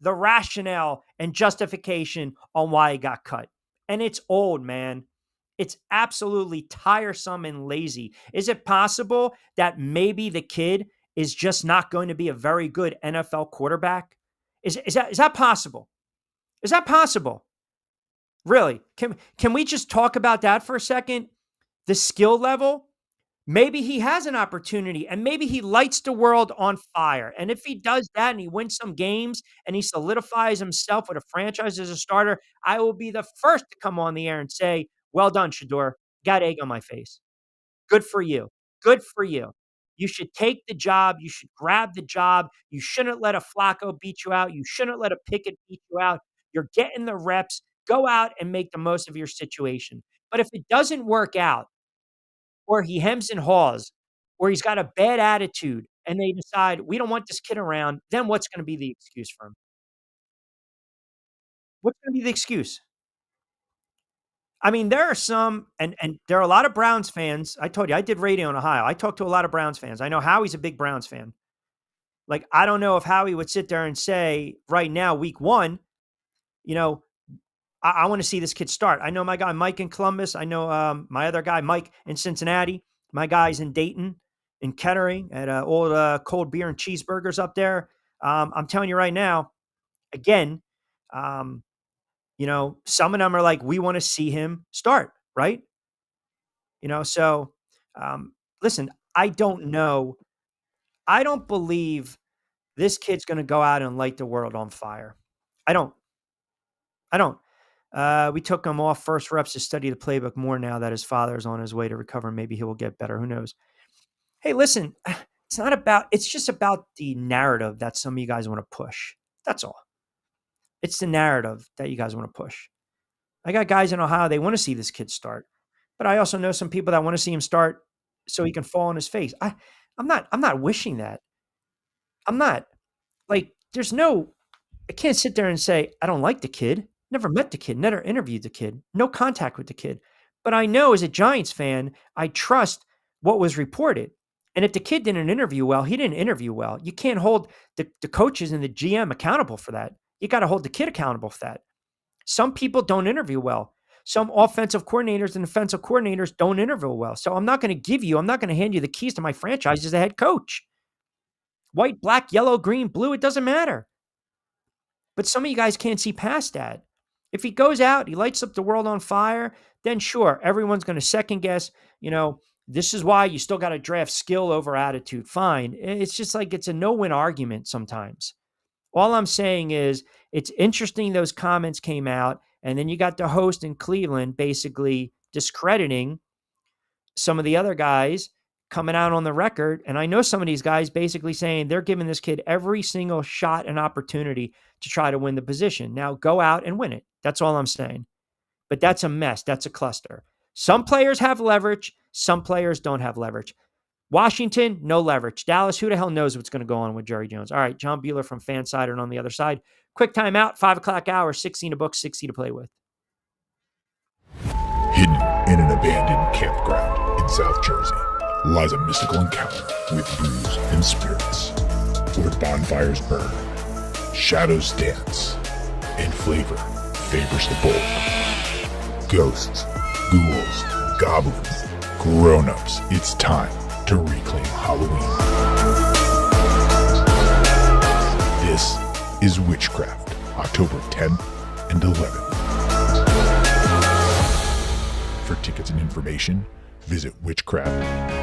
the rationale and justification on why he got cut. And it's old, man. It's absolutely tiresome and lazy. Is it possible that maybe the kid is just not going to be a very good NFL quarterback? Is that possible? Is that possible? Really? Can we just talk about that for a second? The skill level? Maybe he has an opportunity and maybe he lights the world on fire. And if he does that and he wins some games and he solidifies himself with a franchise as a starter, I will be the first to come on the air and say, well done, Shador. Got egg on my face. Good for you. Good for you. You should take the job. You should grab the job. You shouldn't let a Flacco beat you out. You shouldn't let a Pickett beat you out. You're getting the reps. Go out and make the most of your situation. But if it doesn't work out, or he hems and haws, or he's got a bad attitude, and they decide, we don't want this kid around, then what's going to be the excuse for him? What's going to be the excuse? I mean, there are some, and there are a lot of Browns fans. I told you, I did radio in Ohio. I talked to a lot of Browns fans. I know Howie's a big Browns fan. Like, I don't know if Howie would sit there and say, right now, week 1, I want to see this kid start. I know my guy Mike in Columbus. I know my other guy Mike in Cincinnati. My guys in Dayton, in Kettering, at old cold beer and cheeseburgers up there. I'm telling you right now, again, some of them are like, we want to see him start, right? So listen, I don't know. I don't believe this kid's going to go out and light the world on fire. I don't. We took him off first reps to study the playbook more now that his father is on his way to recover. Maybe he will get better. Who knows? Hey, listen, it's just about the narrative that some of you guys want to push. That's all. It's the narrative that you guys want to push. I got guys in Ohio, they want to see this kid start. But I also know some people that want to see him start so he can fall on his face. I'm not wishing that. I'm not. Like, I can't sit there and say, I don't like the kid. Never met the kid, never interviewed the kid, no contact with the kid. But I know as a Giants fan, I trust what was reported. And if the kid didn't interview well, he didn't interview well. You can't hold the coaches and the GM accountable for that. You got to hold the kid accountable for that. Some people don't interview well. Some offensive coordinators and defensive coordinators don't interview well. So I'm not going to hand you the keys to my franchise as a head coach. White, black, yellow, green, blue, it doesn't matter. But some of you guys can't see past that. If he goes out, he lights up the world on fire, then sure, everyone's going to second guess, This is why you still got to draft skill over attitude. Fine. It's just like it's a no-win argument sometimes. All I'm saying is it's interesting those comments came out, and then you got the host in Cleveland basically discrediting some of the other guys coming out on the record. And I know some of these guys basically saying they're giving this kid every single shot and opportunity to try to win the position. Now go out and win it. That's all I'm saying. But that's a mess. That's a cluster. Some players have leverage. Some players don't have leverage. Washington, no leverage. Dallas, who the hell knows what's going to go on with Jerry Jones? All right, John Bueller from Fansided on the other side. Quick timeout, 5 o'clock hour, 16 to book, 60 to play with. Hidden in an abandoned campground in South Jersey lies a mystical encounter with booze and spirits, where bonfires burn, shadows dance, and flavor favors the bold. Ghosts, ghouls, goblins, grown-ups, it's time to reclaim Halloween. This is Witchcraft, October 10th and 11th. For tickets and information, visit Witchcraft.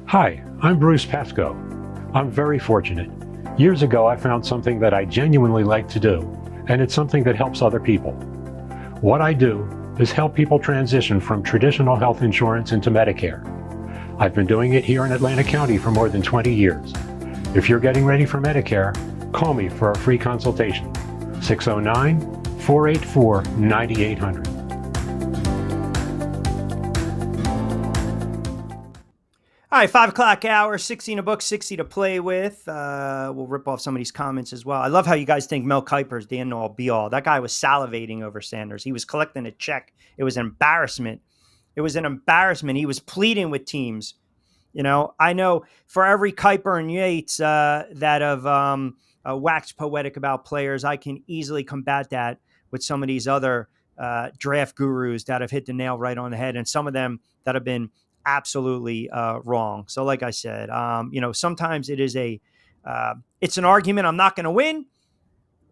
Hi, I'm Bruce Pascoe. I'm very fortunate. Years ago, I found something that I genuinely like to do, and it's something that helps other people. What I do is help people transition from traditional health insurance into Medicare. I've been doing it here in Atlantic County for more than 20 years. If you're getting ready for Medicare, call me for a free consultation. 609-484-9800. All right, 5 o'clock hour, 16 a book, 60 to play with. We'll rip off some of these comments as well. I love how you guys think Mel Kiper's the end-all, be-all. That guy was salivating over Sanders. He was collecting a check. It was an embarrassment. It was an embarrassment. He was pleading with teams. You know, I know for every Kiper and Yates that have waxed poetic about players, I can easily combat that with some of these other draft gurus that have hit the nail right on the head, and some of them that have been absolutely wrong. So like I said, sometimes it is it's an argument I'm not going to win,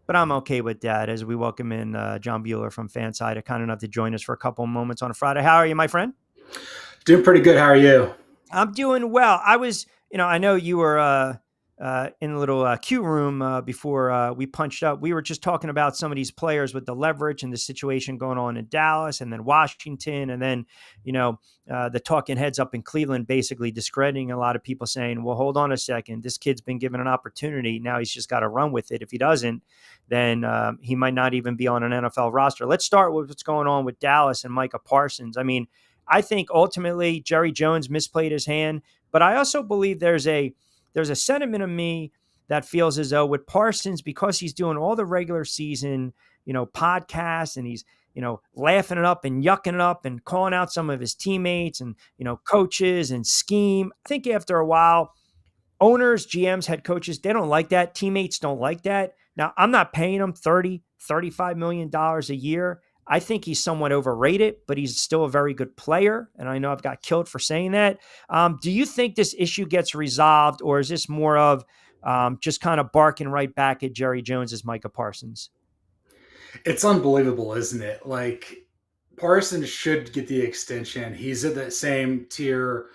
but I'm okay with that as we welcome in John Bueller from Fanside, kind enough to join us for a couple of moments on a Friday. How are you, my friend? Doing pretty good. How are you? I'm doing well. I was, I know you were in a little Q room before we punched up. We were just talking about some of these players with the leverage and the situation going on in Dallas and then Washington. And then, the talking heads up in Cleveland basically discrediting a lot of people saying, well, hold on a second. This kid's been given an opportunity. Now he's just got to run with it. If he doesn't, then he might not even be on an NFL roster. Let's start with what's going on with Dallas and Micah Parsons. I mean, I think ultimately Jerry Jones misplayed his hand, but I also believe there's a sentiment of me that feels as though with Parsons, because he's doing all the regular season, podcasts, and he's, laughing it up and yucking it up and calling out some of his teammates and, coaches and scheme. I think after a while, owners, GMs, head coaches, they don't like that. Teammates don't like that. Now, I'm not paying him $35 million a year. I think he's somewhat overrated, but he's still a very good player. And I know I've got killed for saying that. Do you think this issue gets resolved, or is this more of just kind of barking right back at Jerry Jones as Micah Parsons? It's unbelievable, isn't it? Like, Parsons should get the extension. He's in the same tier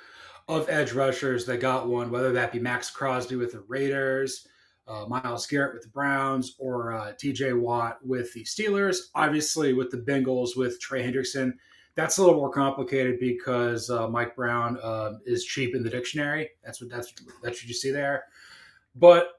of edge rushers that got one, whether that be Max Crosby with the Raiders, Myles Garrett with the Browns, or TJ Watt with the Steelers. Obviously, with the Bengals with Trey Hendrickson, that's a little more complicated because Mike Brown is cheap in the dictionary. That's what you see there. But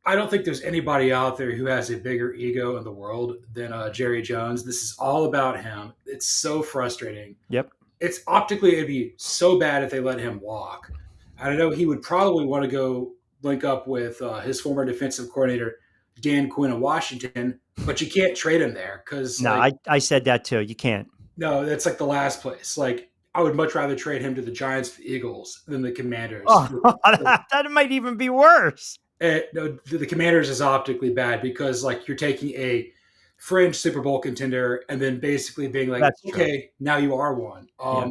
I don't think there's anybody out there who has a bigger ego in the world than Jerry Jones. This is all about him. It's so frustrating. Yep. It's optically, it'd be so bad if they let him walk. I know he would probably want to go link up with his former defensive coordinator, Dan Quinn in Washington, but you can't trade him there because No, like I said that too. You can't. no, that's like the last place. Like I would much rather trade him to the Giants, the Eagles, than the Commanders. Oh, that might even be worse. No, the Commanders is optically bad because like you're taking a fringe Super Bowl contender and then basically being like, That's true. okay, now you are one. Yeah.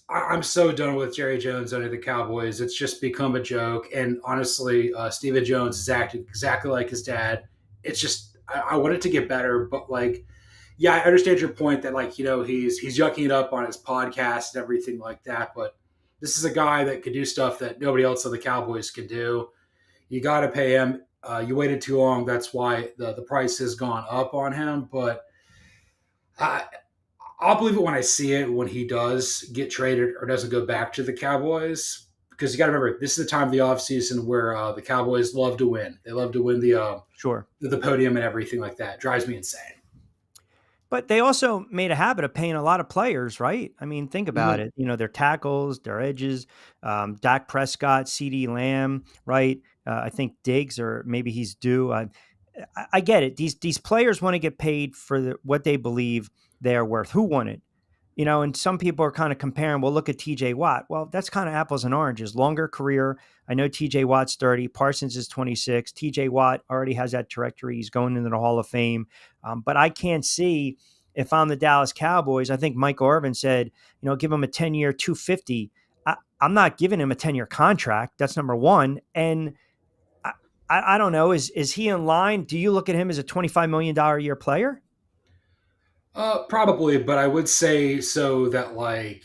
I'm so done with Jerry Jones owning the Cowboys. It's just become a joke. And honestly, Stephen Jones is acting exactly like his dad. It's just I want it to get better, but like, yeah, I understand your point that like he's yucking it up on his podcast and everything like that. But this is a guy that could do stuff that nobody else on the Cowboys can do. You got to pay him. You waited too long. That's why the price has gone up on him. But I'll believe it when I see it when he does get traded or doesn't go back to the Cowboys. Because you got to remember, this is the time of the offseason where the Cowboys love to win. They love to win Sure. the podium and everything like that. It drives me insane. But they also made a habit of paying a lot of players, right? I mean, think about it. Their tackles, their edges, Dak Prescott, CD Lamb, right? I think Diggs, or maybe he's due. I get it. These players want to get paid for what they believe they're worth. Who won it? And some people are kind of comparing, well, look at TJ Watt. Well, that's kind of apples and oranges. Longer career. I know TJ Watt's 30. Parsons is 26. TJ Watt already has that trajectory. He's going into the Hall of Fame. But I can't see, if I'm the Dallas Cowboys, I think Michael Irvin said, give him a 10-year, 250. I'm not giving him a 10-year contract. That's number one. And I don't know. Is he in line? Do you look at him as a $25 million a year player? Probably, but I would say so that like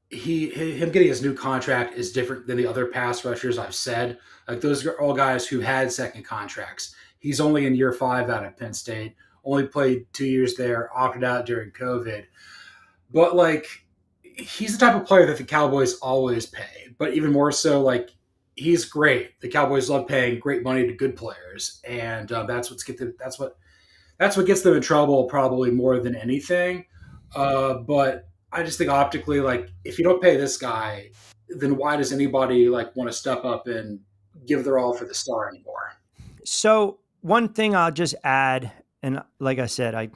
him getting his new contract is different than the other pass rushers I've said. Like those are all guys who had second contracts. He's only in year 5 out of Penn State. Only played 2 years there. Opted out during COVID. But like he's the type of player that the Cowboys always pay. But even more so, like he's great. The Cowboys love paying great money to good players, and that's what gets them in trouble probably more than anything. But I just think optically, like if you don't pay this guy, then why does anybody like want to step up and give their all for the star anymore? So one thing I'll just add, and like I said, I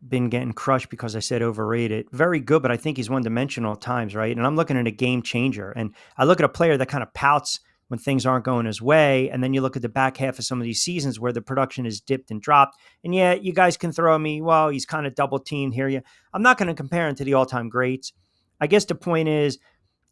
been getting crushed because I said overrated. Very good, but I think he's one-dimensional at times, right? And I'm looking at a game changer. And I look at a player that kind of pouts when things aren't going his way. And then you look at the back half of some of these seasons where the production is dipped and dropped. And yeah, you guys can throw me, well, he's kind of double teamed here. I'm not going to compare him to the all-time greats. I guess the point is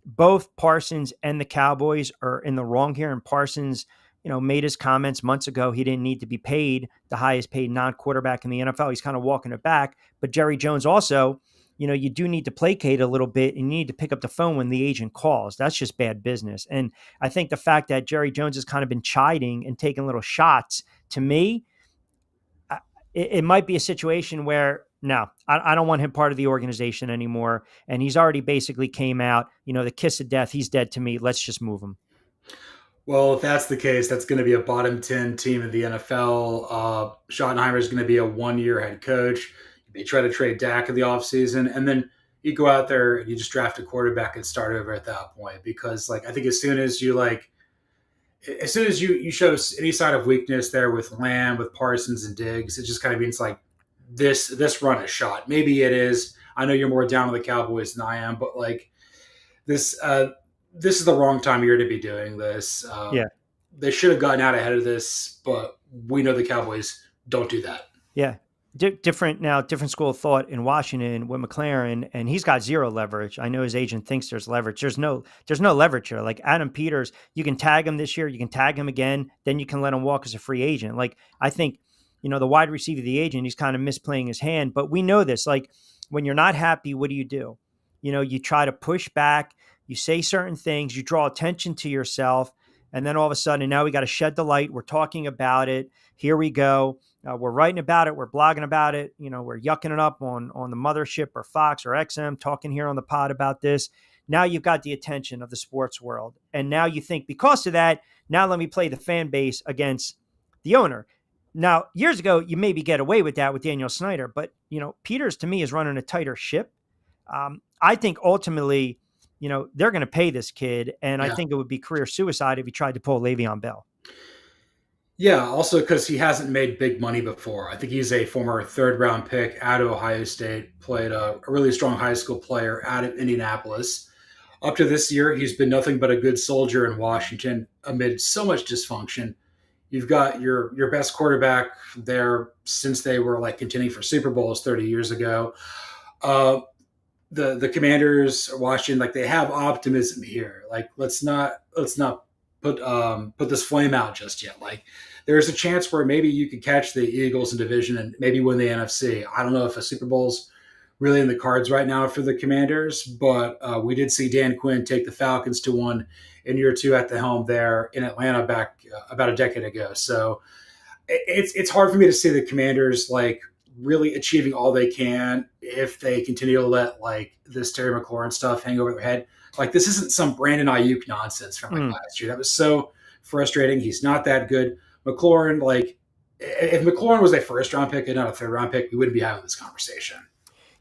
both Parsons and the Cowboys are in the wrong here. And Parsons, made his comments months ago. He didn't need to be paid the highest paid non-quarterback in the NFL. He's kind of walking it back. But Jerry Jones also, you do need to placate a little bit and you need to pick up the phone when the agent calls. That's just bad business. And I think the fact that Jerry Jones has kind of been chiding and taking little shots, to me, it might be a situation where, no, I don't want him part of the organization anymore. And he's already basically came out, the kiss of death. He's dead to me. Let's just move him. Well, if that's the case, that's going to be a bottom 10 team in the NFL. Schottenheimer is going to be a 1-year head coach. They try to trade Dak in the offseason, and then you go out there and you just draft a quarterback and start over at that point. Because, like, I think as soon as you show any sign of weakness there with Lamb, with Parsons and Diggs, it just kind of means like this run is shot. Maybe it is. I know you're more down on the Cowboys than I am, but like this is the wrong time of year to be doing this. Yeah. They should have gotten out ahead of this, but we know the Cowboys don't do that. Yeah. Different school of thought in Washington with McLaren, and he's got zero leverage. I know his agent thinks there's leverage. There's no leverage here. Like Adam Peters, you can tag him this year, you can tag him again, then you can let him walk as a free agent. Like I think, the wide receiver, the agent, he's kind of misplaying his hand, but we know this. Like when you're not happy, what do? You try to push back, you say certain things, you draw attention to yourself, and then all of a sudden, now we got to shed the light. We're talking about it. Here we go. We're writing about it. We're blogging about it. We're yucking it up on the mothership or Fox or XM, talking here on the pod about this. Now you've got the attention of the sports world. And now you think because of that, now let me play the fan base against the owner. Now, years ago, you maybe get away with that with Daniel Snyder. But, Peters, to me, is running a tighter ship. I think ultimately, they're going to pay this kid. And I think it would be career suicide if he tried to pull Le'Veon Bell. Yeah, also because he hasn't made big money before. I think he's a former third round pick out of Ohio State, played a really strong high school player out of Indianapolis. Up to this year, he's been nothing but a good soldier in Washington amid so much dysfunction. You've got your best quarterback there since they were like contending for Super Bowls 30 years ago. Uh, the Commanders are watching, like they have optimism here. Like let's not put this flame out just yet. Like there's a chance where maybe you could catch the Eagles in division and maybe win the NFC. I don't know if a Super Bowl's really in the cards right now for the Commanders, but we did see Dan Quinn take the Falcons to one in year two at the helm there in Atlanta back about a decade ago. So it's hard for me to see the Commanders like really achieving all they can if they continue to let like this Terry McLaurin stuff hang over their head. Like this isn't some Brandon Ayuk nonsense from like last year. That was so frustrating. He's not that good. McLaurin, like if McLaurin was a first round pick and not a third round pick, we wouldn't be having this conversation.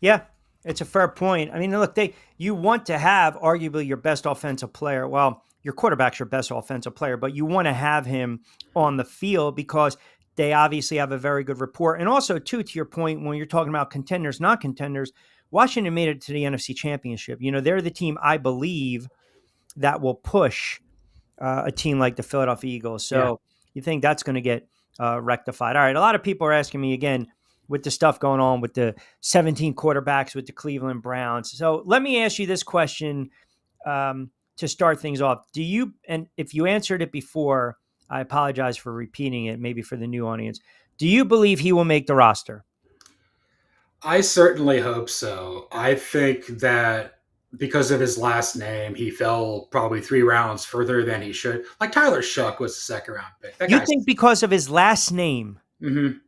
Yeah, it's a fair point. I mean, look, you want to have arguably your best offensive player. Well, your quarterback's your best offensive player, but you want to have him on the field because they obviously have a very good rapport. And also, too, to your point, when you're talking about contenders, not contenders, Washington made it to the NFC Championship. You know, they're the team I believe that will push a team like the Philadelphia Eagles. So you think that's going to get rectified. All right. A lot of people are asking me again with the stuff going on with the 17 quarterbacks with the Cleveland Browns. So let me ask you this question to start things off. Do you, and if you answered it before, I apologize for repeating it, maybe for the new audience. Do you believe he will make the roster? I certainly hope so. I think that because of his last name, he fell probably 3 rounds further than he should. Like Tyler Shuck was a second round pick. That You guy's. think because of his last name? Mhm.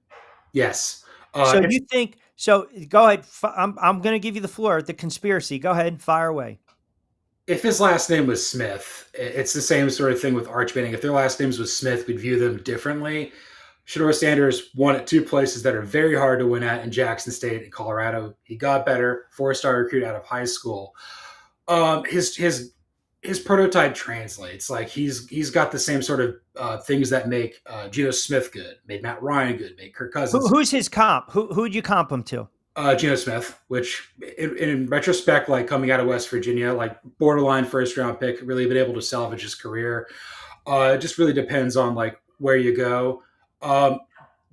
Yes. So you think so? Go ahead. I'm going to give you the floor. The conspiracy. Go ahead. Fire away. If his last name was Smith, it's the same sort of thing with Arch Manning. If their last names was Smith, we'd view them differently. Shador Sanders won at two places that are very hard to win at in Jackson State and Colorado. He got better, four-star recruit out of high school. His prototype translates. Like he's got the same sort of things that make Geno Smith good, made Matt Ryan good, made Kirk Cousins. Who's his comp? Who'd you comp him to? Geno Smith, which in retrospect, like coming out of West Virginia, like borderline first round pick, really been able to salvage his career. It just really depends on like where you go. Um,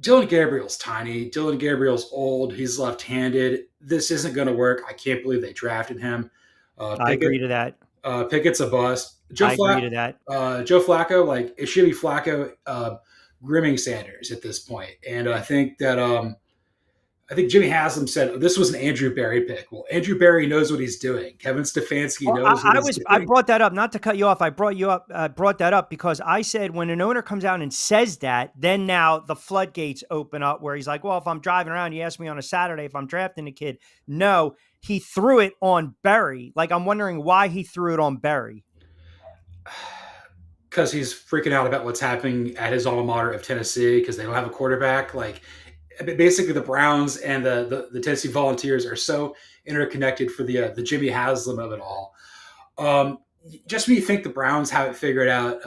Dylan Gabriel's tiny. Dylan Gabriel's old. He's left-handed. This isn't going to work. I can't believe they drafted him. I agree to that. Pickett's a bust. I agree to that. Joe Flacco, like it should be Flacco grooming Sanders at this point. And I think Jimmy Haslam said this was an Andrew Berry pick. Well, Andrew Berry knows what he's doing. Kevin Stefanski knows what he's doing. I brought that up, not to cut you off. I brought that up because I said when an owner comes out and says that, then now the floodgates open up where he's like, well, if I'm driving around, you ask me on a Saturday if I'm drafting a kid. No, he threw it on Berry. Like, I'm wondering why he threw it on Berry. Because he's freaking out about what's happening at his alma mater of Tennessee because they don't have a quarterback. Like, basically the Browns and the Tennessee Volunteers are so interconnected for the Jimmy Haslam of it all. Just when you think the Browns have it figured out,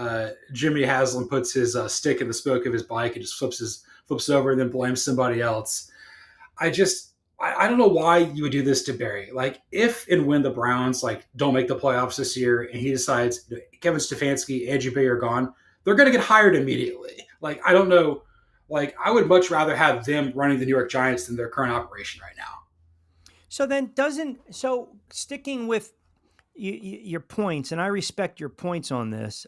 Jimmy Haslam puts his stick in the spoke of his bike and just flips over and then blames somebody else. I don't know why you would do this to Barry. Like if and when the Browns like don't make the playoffs this year and he decides Kevin Stefanski, Andrew Berry are gone, they're going to get hired immediately. Like I don't know. Like, I would much rather have them running the New York Giants than their current operation right now. So sticking with your points, and I respect your points on this.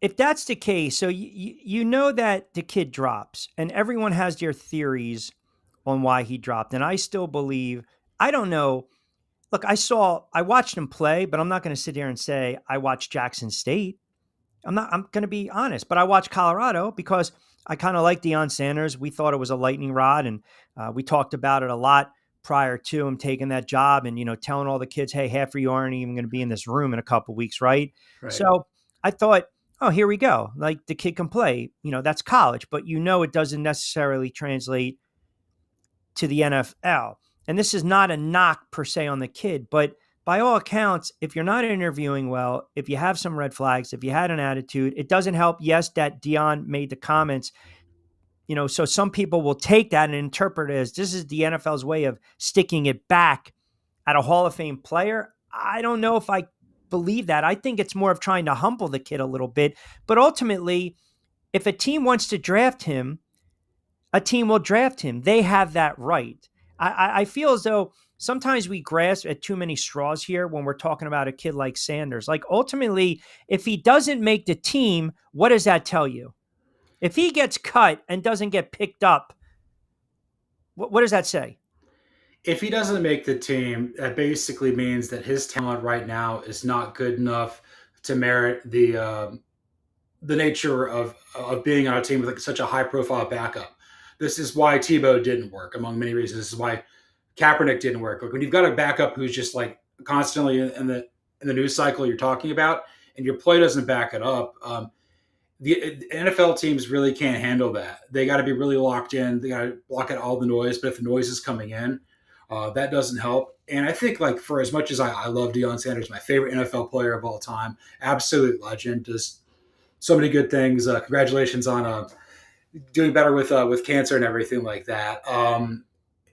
If that's the case, so you know that the kid drops, and everyone has their theories on why he dropped. And I still believe, I don't know. Look, I watched him play, but I'm not going to sit here and say I watched Jackson State. I'm going to be honest, but I watched Colorado because I kind of like Deion Sanders. We thought it was a lightning rod, and we talked about it a lot prior to him taking that job and, telling all the kids, hey, half of you aren't even going to be in this room in a couple of weeks, right? So I thought, oh, here we go. Like the kid can play, that's college, but it doesn't necessarily translate to the NFL. And this is not a knock per se on the kid, but by all accounts, if you're not interviewing well, if you have some red flags, if you had an attitude, it doesn't help. Yes, that Dion made the comments, so some people will take that and interpret it as this is the NFL's way of sticking it back at a Hall of Fame player. I don't know if I believe that. I think it's more of trying to humble the kid a little bit. But ultimately, if a team wants to draft him, a team will draft him. They have that right. I feel as though sometimes we grasp at too many straws here when we're talking about a kid like Sanders. Like ultimately, if he doesn't make the team, what does that tell you? If he gets cut and doesn't get picked up, what does that say? If he doesn't make the team, that basically means that his talent right now is not good enough to merit the nature of being on a team with like such a high profile backup. This is why Tebow didn't work, among many reasons. This is why Kaepernick didn't work. Like when you've got a backup who's just like constantly in the news cycle you're talking about, and your play doesn't back it up, the NFL teams really can't handle that. They got to be really locked in. They got to block out all the noise. But if the noise is coming in, that doesn't help. And I think like for as much as I love Deion Sanders, my favorite NFL player of all time, absolute legend, just so many good things. Congratulations on doing better with cancer and everything like that.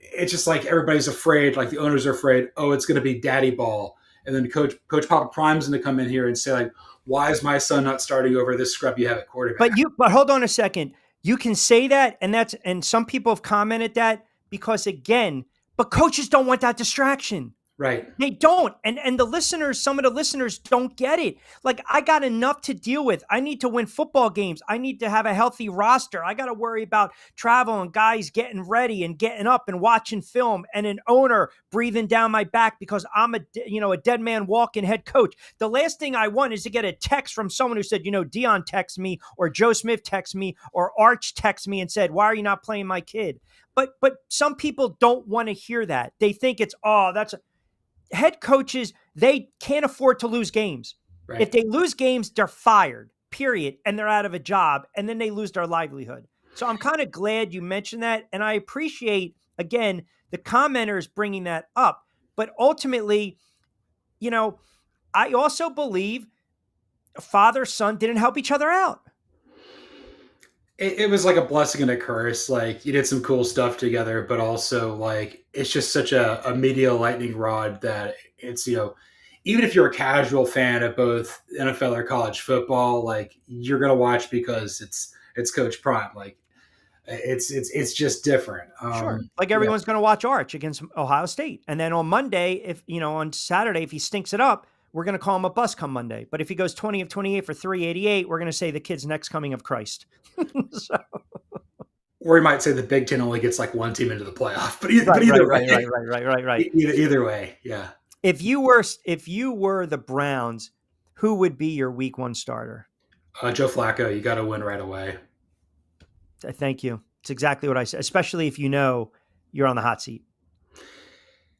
It's just like everybody's afraid, like the owners are afraid, oh, it's going to be daddy ball. And then Coach Papa Prime's going to come in here and say, like, why is my son not starting over this scrub you have at quarterback? But hold on a second. You can say that, and some people have commented that because again, but coaches don't want that distraction. Right. They don't. And the listeners, some of the listeners don't get it. Like, I got enough to deal with. I need to win football games. I need to have a healthy roster. I got to worry about travel and guys getting ready and getting up and watching film and an owner breathing down my back because I'm a dead man walking head coach. The last thing I want is to get a text from someone who said, Dion text me or Joe Smith text me or Arch text me and said, why are you not playing my kid? But some people don't want to hear that. They think it's, head coaches, they can't afford to lose games. Right. If they lose games, they're fired, period. And they're out of a job. And then they lose their livelihood. So I'm kind of glad you mentioned that. And I appreciate, again, the commenters bringing that up. But ultimately, I also believe father, son didn't help each other out. It was like a blessing and a curse. Like you did some cool stuff together, but also like it's just such a media lightning rod that it's even if you're a casual fan of both NFL or college football, like you're gonna watch because it's Coach Prime. Like it's just different. Sure. Like everyone's gonna watch Arch against Ohio State, and then on Monday, if on Saturday, if he stinks it up, we're going to call him a bust come Monday. But if he goes 20 of 28 for 388, we're going to say the kid's next coming of Christ. Or he might say the Big Ten only gets like one team into the playoff. But either way. Right. Either way, yeah. If you were the Browns, who would be your week one starter? Joe Flacco. You got to win right away. Thank you. It's exactly what I said, especially if you're on the hot seat.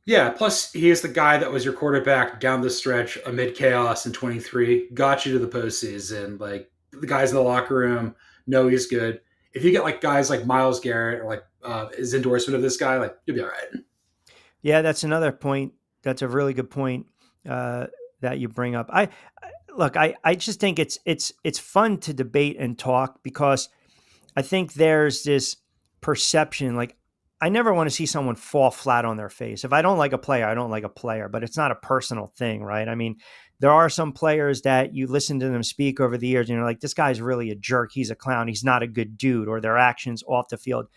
Yeah, plus he is the guy that was your quarterback down the stretch amid chaos in 23, got you to the postseason. Like the guys in the locker room know he's good. If you get like guys like Myles Garrett or like his endorsement of this guy, like you'll be all right. Yeah, that's another point. That's a really good point that you bring up. I just think it's fun to debate and talk because I think there's this perception like I never want to see someone fall flat on their face. If I don't like a player, I don't like a player, but it's not a personal thing, right? I mean, there are some players that you listen to them speak over the years and you're like, this guy's really a jerk. He's a clown. He's not a good dude, or their actions off the field.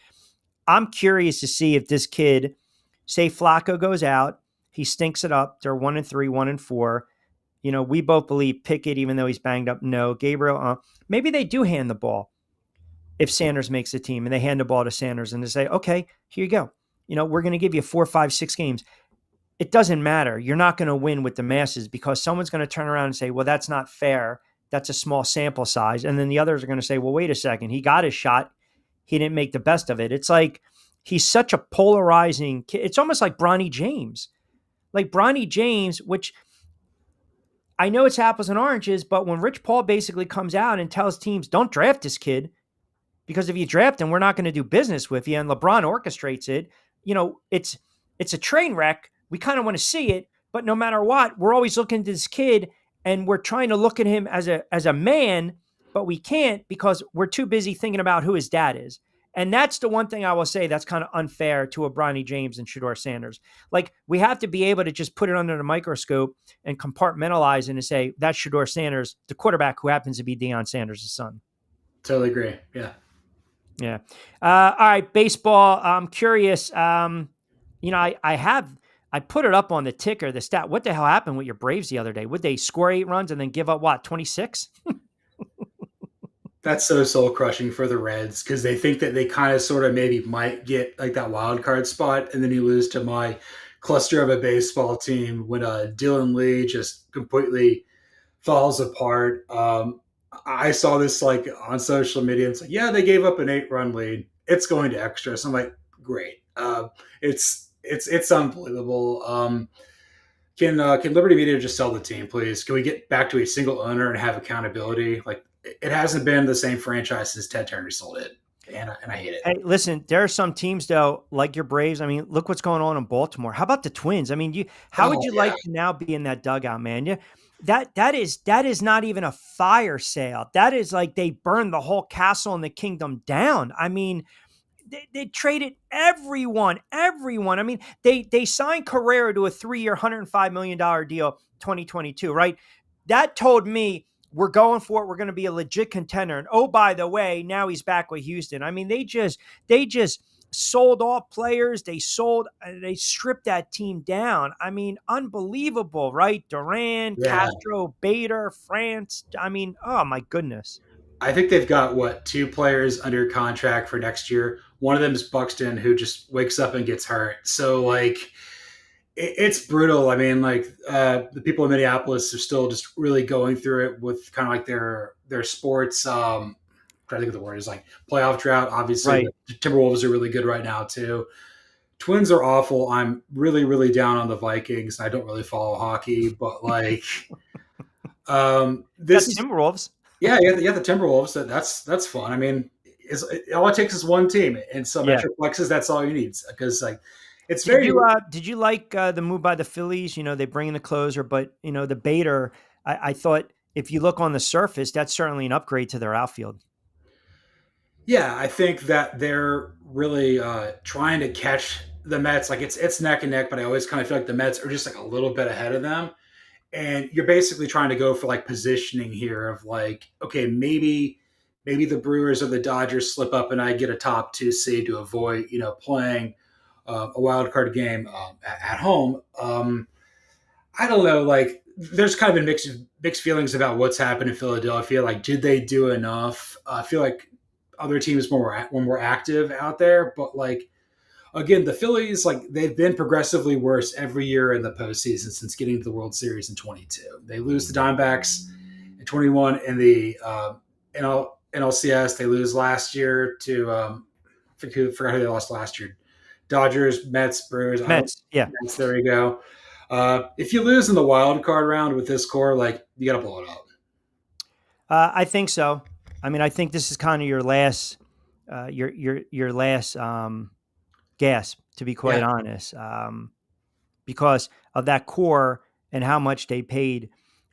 I'm curious to see if this kid, say Flacco goes out, he stinks it up. They're 1-3, 1-4. We both believe Pickett, even though he's banged up, no. Gabriel, maybe they do hand the ball. If Sanders makes the team and they hand the ball to Sanders and they say, okay, here you go. We're going to give you 4, 5, 6 games. It doesn't matter. You're not going to win with the masses because someone's going to turn around and say, well, that's not fair. That's a small sample size. And then the others are going to say, well, wait a second. He got his shot. He didn't make the best of it. It's like he's such a polarizing kid. It's almost like Bronny James. Like Bronny James, which I know it's apples and oranges, but when Rich Paul basically comes out and tells teams, don't draft this kid, because if you draft him, we're not going to do business with you. And LeBron orchestrates it. It's a train wreck. We kind of want to see it, But no matter what, we're always looking at this kid and we're trying to look at him as a man, but we can't because we're too busy thinking about who his dad is. And that's the one thing I will say that's kind of unfair to a Bronny James and Shador Sanders. Like, we have to be able to just put it under the microscope and compartmentalize it and say, that's Shador Sanders, the quarterback who happens to be Deion Sanders' son. Totally agree. Yeah. Yeah. All right. Baseball. I'm curious. I put it up on the ticker, the stat. What the hell happened with your Braves the other day? Would they score 8 runs and then give up what, 26? That's so soul crushing for the Reds because they think that they kind of sort of maybe might get like that wild card spot, and then you lose to my cluster of a baseball team when Dylan Lee just completely falls apart. I saw this like on social media. It's like, yeah, they gave up an 8-run lead. It's going to extra. So I'm like, great. It's unbelievable. Can Liberty Media just sell the team, please? Can we get back to a single owner and have accountability? Like, it hasn't been the same franchise since Ted Turner sold it, and I hate it. Hey, listen, there are some teams though, like your Braves. I mean, look what's going on in Baltimore. How about the Twins? I mean, how would you like to now be in that dugout, man? Yeah, that is not even a fire sale. That is like they burned the whole castle and the kingdom down. I mean, they traded everyone. I mean, they signed Carrera to a 3-year, $105 million deal, 2022, right? That told me we're going for it. We're going to be a legit contender. And oh, by the way, now he's back with Houston. I mean, they just sold off players. They stripped that team down. I mean, unbelievable, right? Duran, Castro, Bader, France. I mean, oh my goodness. I think they've got 2 players under contract for next year. One of them is Buxton, who just wakes up and gets hurt. So like, it's brutal. I mean, like the people in Minneapolis are still just really going through it with kind of like their sports. Trying to think of the word is like playoff drought. Obviously, right. The Timberwolves are really good right now too. Twins are awful. I'm really, really down on the Vikings. I don't really follow hockey, but like, this Timberwolves. Yeah, the Timberwolves. That's fun. I mean, all it takes is one team and some extra flexes. That's all you need because like it's very. Did you like the move by the Phillies? You know, they bring in the closer, but you know the Bader. I thought if you look on the surface, that's certainly an upgrade to their outfield. Yeah, I think that they're really trying to catch the Mets. Like it's neck and neck, but I always kind of feel like the Mets are just like a little bit ahead of them. And you're basically trying to go for like positioning here of like, okay, maybe the Brewers or the Dodgers slip up and I get a top 2 seed to avoid, playing a wild card game at home. I don't know. Like, there's kind of been mixed feelings about what's happened in Philadelphia. Like, did they do enough? I feel like other teams were more active out there, but like, again, the Phillies, like they've been progressively worse every year in the postseason since getting to the World Series in 22. They lose the Diamondbacks in 21 in the NLCS. They lose last year to I forgot who they lost last year. Dodgers, Mets, Brewers. Mets. Mets, there you go. If you lose in the wild card round with this core, like you got to blow it up. I think so. I mean, I think this is kind of your last, your last gasp, to be quite honest, because of that core and how much they paid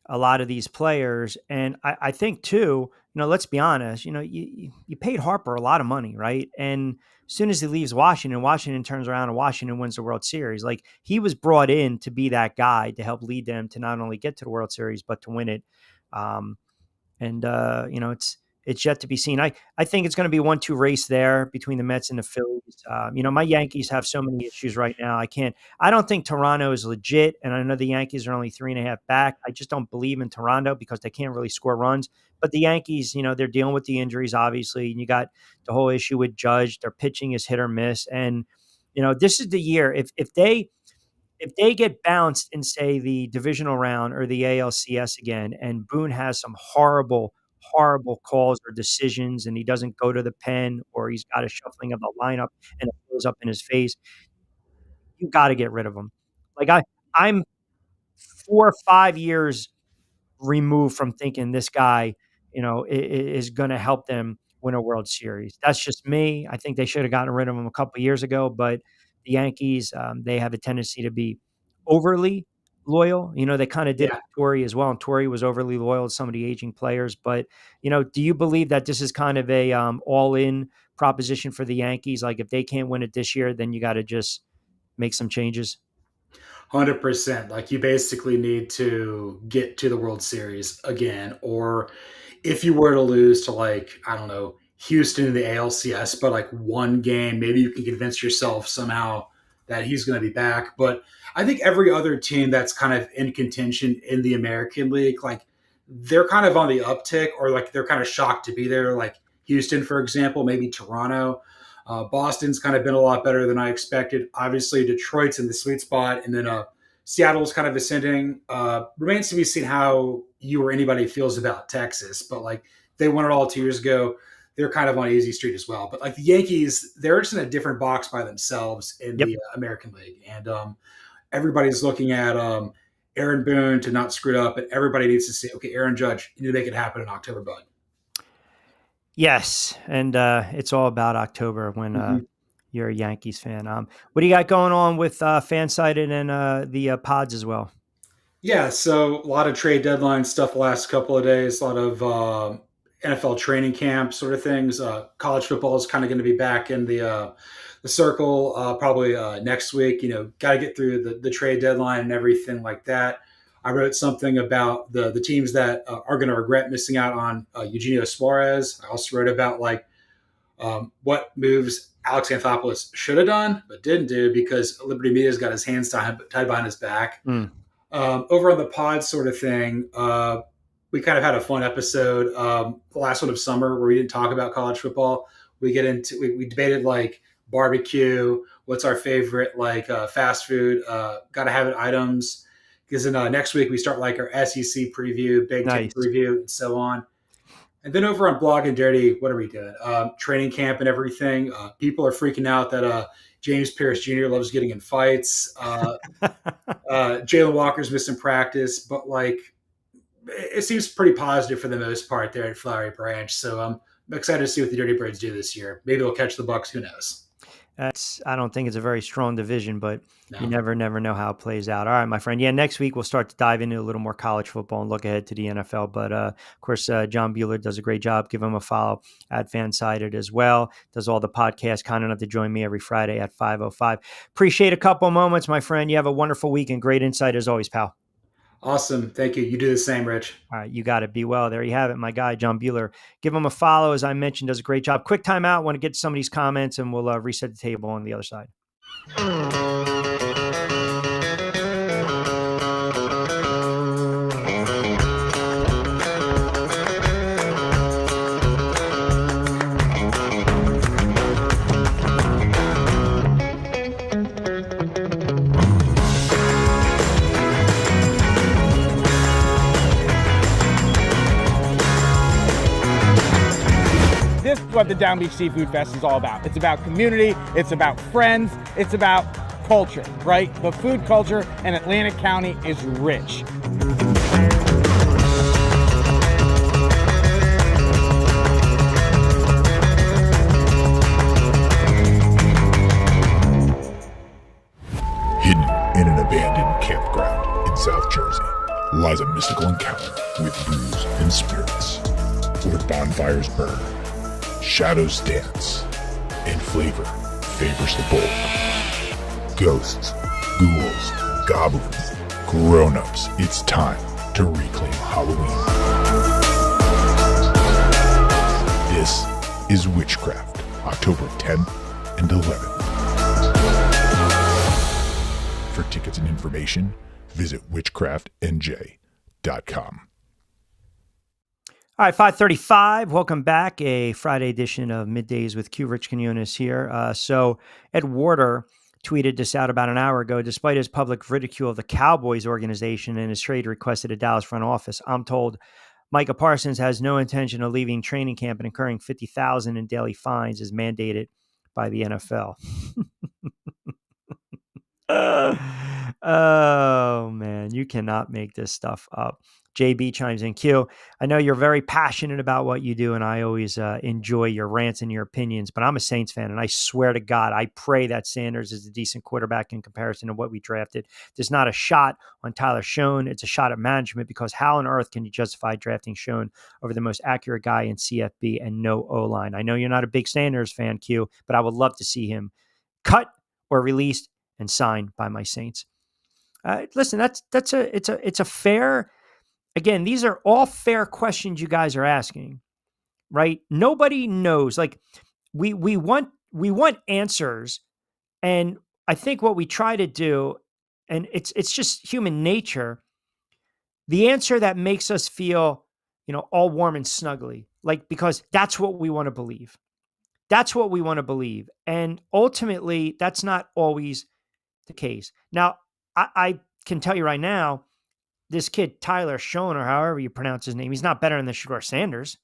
a lot of these players. And I think too, let's be honest, you paid Harper a lot of money, right? And as soon as he leaves Washington turns around and Washington wins the World Series. Like, he was brought in to be that guy to help lead them to not only get to the World Series, but to win it. It's yet to be seen. I think it's going to be 1-2 race there between the Mets and the Phillies. My Yankees have so many issues right now. I don't think Toronto is legit. And I know the Yankees are only 3.5 back. I just don't believe in Toronto because they can't really score runs. But the Yankees, they're dealing with the injuries, obviously. And you got the whole issue with Judge. Their pitching is hit or miss. And, this is the year. If they get bounced in, say, the divisional round or the ALCS again, and Boone has some horrible calls or decisions, and he doesn't go to the pen, or he's got a shuffling of the lineup and it blows up in his face, you got to get rid of him. Like, I'm 4 or 5 years removed from thinking this guy, is going to help them win a World Series. That's just me. I think they should have gotten rid of him a couple of years ago, but the Yankees, they have a tendency to be overly loyal. They kind of did it Yeah. with Torrey as well, and Torrey was overly loyal to some of the aging players. But do you believe that this is kind of a all-in proposition for the Yankees? Like, if they can't win it this year, then you got to just make some changes. 100%. Like, you basically need to get to the World Series again, or if you were to lose to, like, I don't know, Houston in the ALCS, but like one game, maybe you can convince yourself somehow that he's going to be back. But I think every other team that's kind of in contention in the American League, like, they're kind of on the uptick, or like they're kind of shocked to be there. Like Houston, for example, maybe Toronto. Boston's kind of been a lot better than I expected. Obviously, Detroit's in the sweet spot, and then Seattle's kind of ascending. Remains to be seen how you or anybody feels about Texas, but like they won it all 2 years ago. They're kind of on easy street as well. But like the Yankees, they're just in a different box by themselves in Yep. the American League, and everybody's looking at Aaron Boone to not screw it up, and everybody needs to say, okay, Aaron Judge, you need to make it happen in October, bud. Yes, and it's all about October when Mhm. you're a Yankees fan. What do you got going on with Fansided and the pods as well? Yeah, so a lot of trade deadline stuff the last couple of days, a lot of NFL training camp sort of things. College football is kind of going to be back in the circle probably next week. Got to get through the trade deadline and everything like that. I wrote something about the teams that are going to regret missing out on Eugenio Suarez. I also wrote about like what moves Alex Anthopoulos should have done but didn't do because Liberty Media's got his hands tied behind his back. Mm. Over on the pod sort of thing, we kind of had a fun episode, the last one of summer, where we didn't talk about college football. We debated like barbecue, what's our favorite like fast food, gotta have it items. Because in next week we start like our SEC preview, Big Ten Nice. preview, and so on. And then over on Blog and Dirty, what are we doing? Training camp and everything. People are freaking out that James Pierce Jr. loves getting in fights. Jalen Walker's missing practice, but like it seems pretty positive for the most part there at Flowery Branch. So I'm excited to see what the Dirty Birds do this year. Maybe they'll catch the Bucks. Who knows? I don't think it's a very strong division, but you No. never know how it plays out. All right, my friend. Yeah, next week we'll start to dive into a little more college football and look ahead to the NFL. But of course, John Bueller does a great job. Give him a follow at Fansided as well. Does all the podcast, kind enough to join me every Friday at 5:05. Appreciate a couple moments, my friend. You have a wonderful week and great insight as always, pal. Awesome. Thank you. You do the same, Rich. All right, you got it. Be well. There you have it. My guy, John Bueller. Give him a follow. As I mentioned, does a great job. Quick timeout. Want to get to some of these comments, and we'll reset the table on the other side. This is what the Down Beach Seafood Fest is all about. It's about community, it's about friends, it's about culture, right? The food culture in Atlantic County is rich. Hidden in an abandoned campground in South Jersey lies a mystical encounter with brews and spirits, where bonfires burn, shadows dance, and flavor favors the bold. Ghosts, ghouls, goblins, grown-ups, it's time to reclaim Halloween. This is Witchcraft, October 10th and 11th. For tickets and information, visit witchcraftnj.com. All right, 5:35. Welcome back. A Friday edition of Middays with Q. Rich Quiñones here. So Ed Warder tweeted this out about an hour ago. Despite his public ridicule of the Cowboys organization and his trade request to the Dallas front office, I'm told Micah Parsons has no intention of leaving training camp and incurring $50,000 in daily fines as mandated by the NFL. Oh man, you cannot make this stuff up. JB chimes in. Q, I know you're very passionate about what you do, and I always enjoy your rants and your opinions. But I'm a Saints fan, and I swear to God, I pray that Sanders is a decent quarterback in comparison to what we drafted. There's not a shot on Tyler Schoen. It's a shot at management, because how on earth can you justify drafting Schoen over the most accurate guy in CFB and no O-line? I know you're not a big Sanders fan, Q, but I would love to see him cut or released and signed by my Saints. Listen, it's a fair. Again, these are all fair questions you guys are asking, right? Nobody knows. Like we want answers, and I think what we try to do, and it's just human nature. The answer that makes us feel, all warm and snuggly, like, because that's what we want to believe. That's what we want to believe, and ultimately, that's not always the case. Now, I can tell you right now, this kid, Tyler Schoen, or however you pronounce his name, he's not better than the Shedeur Sanders.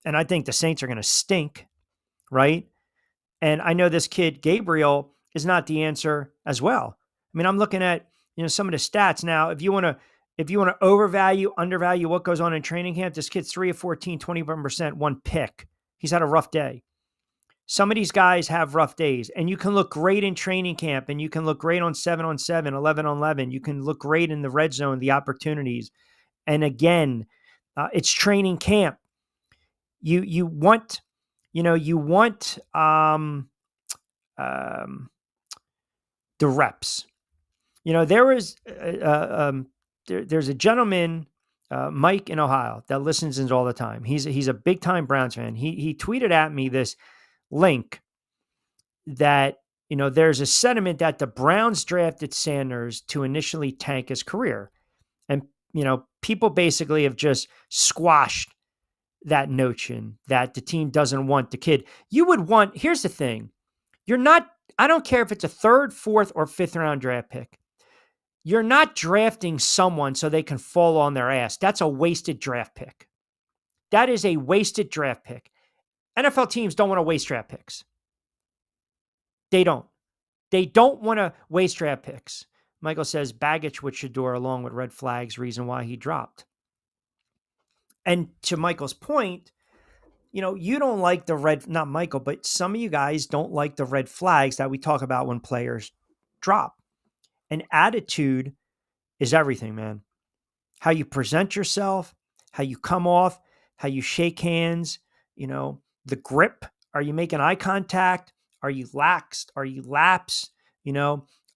And I think the Saints are going to stink, right? And I know this kid, Gabriel, is not the answer as well. I mean, I'm looking at, some of the stats now. If you want to overvalue, undervalue what goes on in training camp, this kid's 3 of 14, 21%, one pick. He's had a rough day. Some of these guys have rough days, and you can look great in training camp, and you can look great on 7-on-7, 11-on-11. You can look great in the red zone, the opportunities. And again, it's training camp. You want the reps. There was there's a gentleman, Mike in Ohio, that listens in all the time. He's a big time Browns fan. He tweeted at me this link that, there's a sentiment that the Browns drafted Sanders to initially tank his career. And, people basically have just squashed that notion that the team doesn't want the kid. Here's the thing. I don't care if it's a 3rd, 4th, or 5th round draft pick. You're not drafting someone so they can fall on their ass. That's a wasted draft pick. That is a wasted draft pick. NFL teams don't want to waste draft picks. They don't. They don't want to waste draft picks. Michael says baggage with Shedeur along with red flags, reason why he dropped. And to Michael's point, you don't like not Michael, but some of you guys don't like the red flags that we talk about when players drop. And attitude is everything, man. How you present yourself, how you come off, how you shake hands, the grip. Are you making eye contact? Are you laxed? Are you lapsed?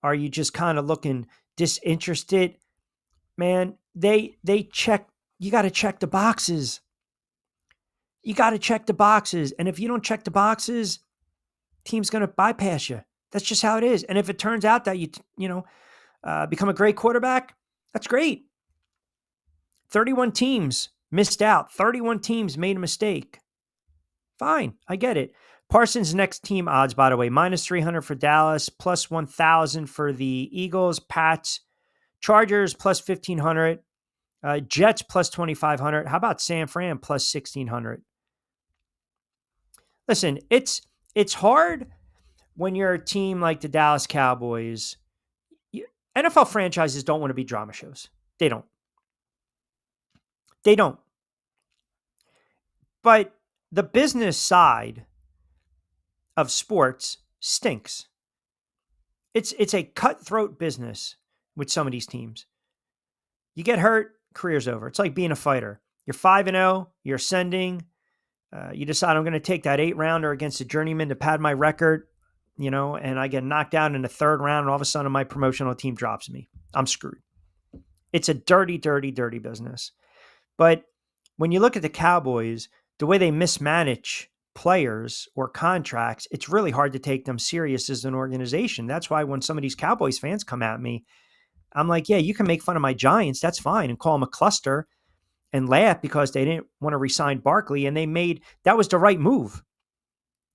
Are you just kind of looking disinterested? Man, they check. You got to check the boxes. You got to check the boxes. And if you don't check the boxes, team's going to bypass you. That's just how it is. And if it turns out that you become a great quarterback, that's great. 31 teams missed out. 31 teams made a mistake. Fine. I get it. Parsons' next team odds, by the way, -300 for Dallas, +1,000 for the Eagles, Pats, Chargers +1,500, Jets +2,500. How about San Fran +1,600? Listen, it's hard when you're a team like the Dallas Cowboys. NFL franchises don't want to be drama shows. They don't. They don't. But the business side of sports stinks. It's a cutthroat business with some of these teams. You get hurt, career's over. It's like being a fighter. You're 5-0, you're ascending. You decide I'm going to take that 8-rounder against a journeyman to pad my record, and I get knocked out in the 3rd round, and all of a sudden my promotional team drops me. I'm screwed. It's a dirty, dirty, dirty business. But when you look at the Cowboys, the way they mismanage players or contracts, it's really hard to take them serious as an organization. That's why when some of these Cowboys fans come at me, I'm like, yeah, you can make fun of my Giants. That's fine. And call them a cluster and laugh because they didn't want to re-sign Barkley. And that was the right move.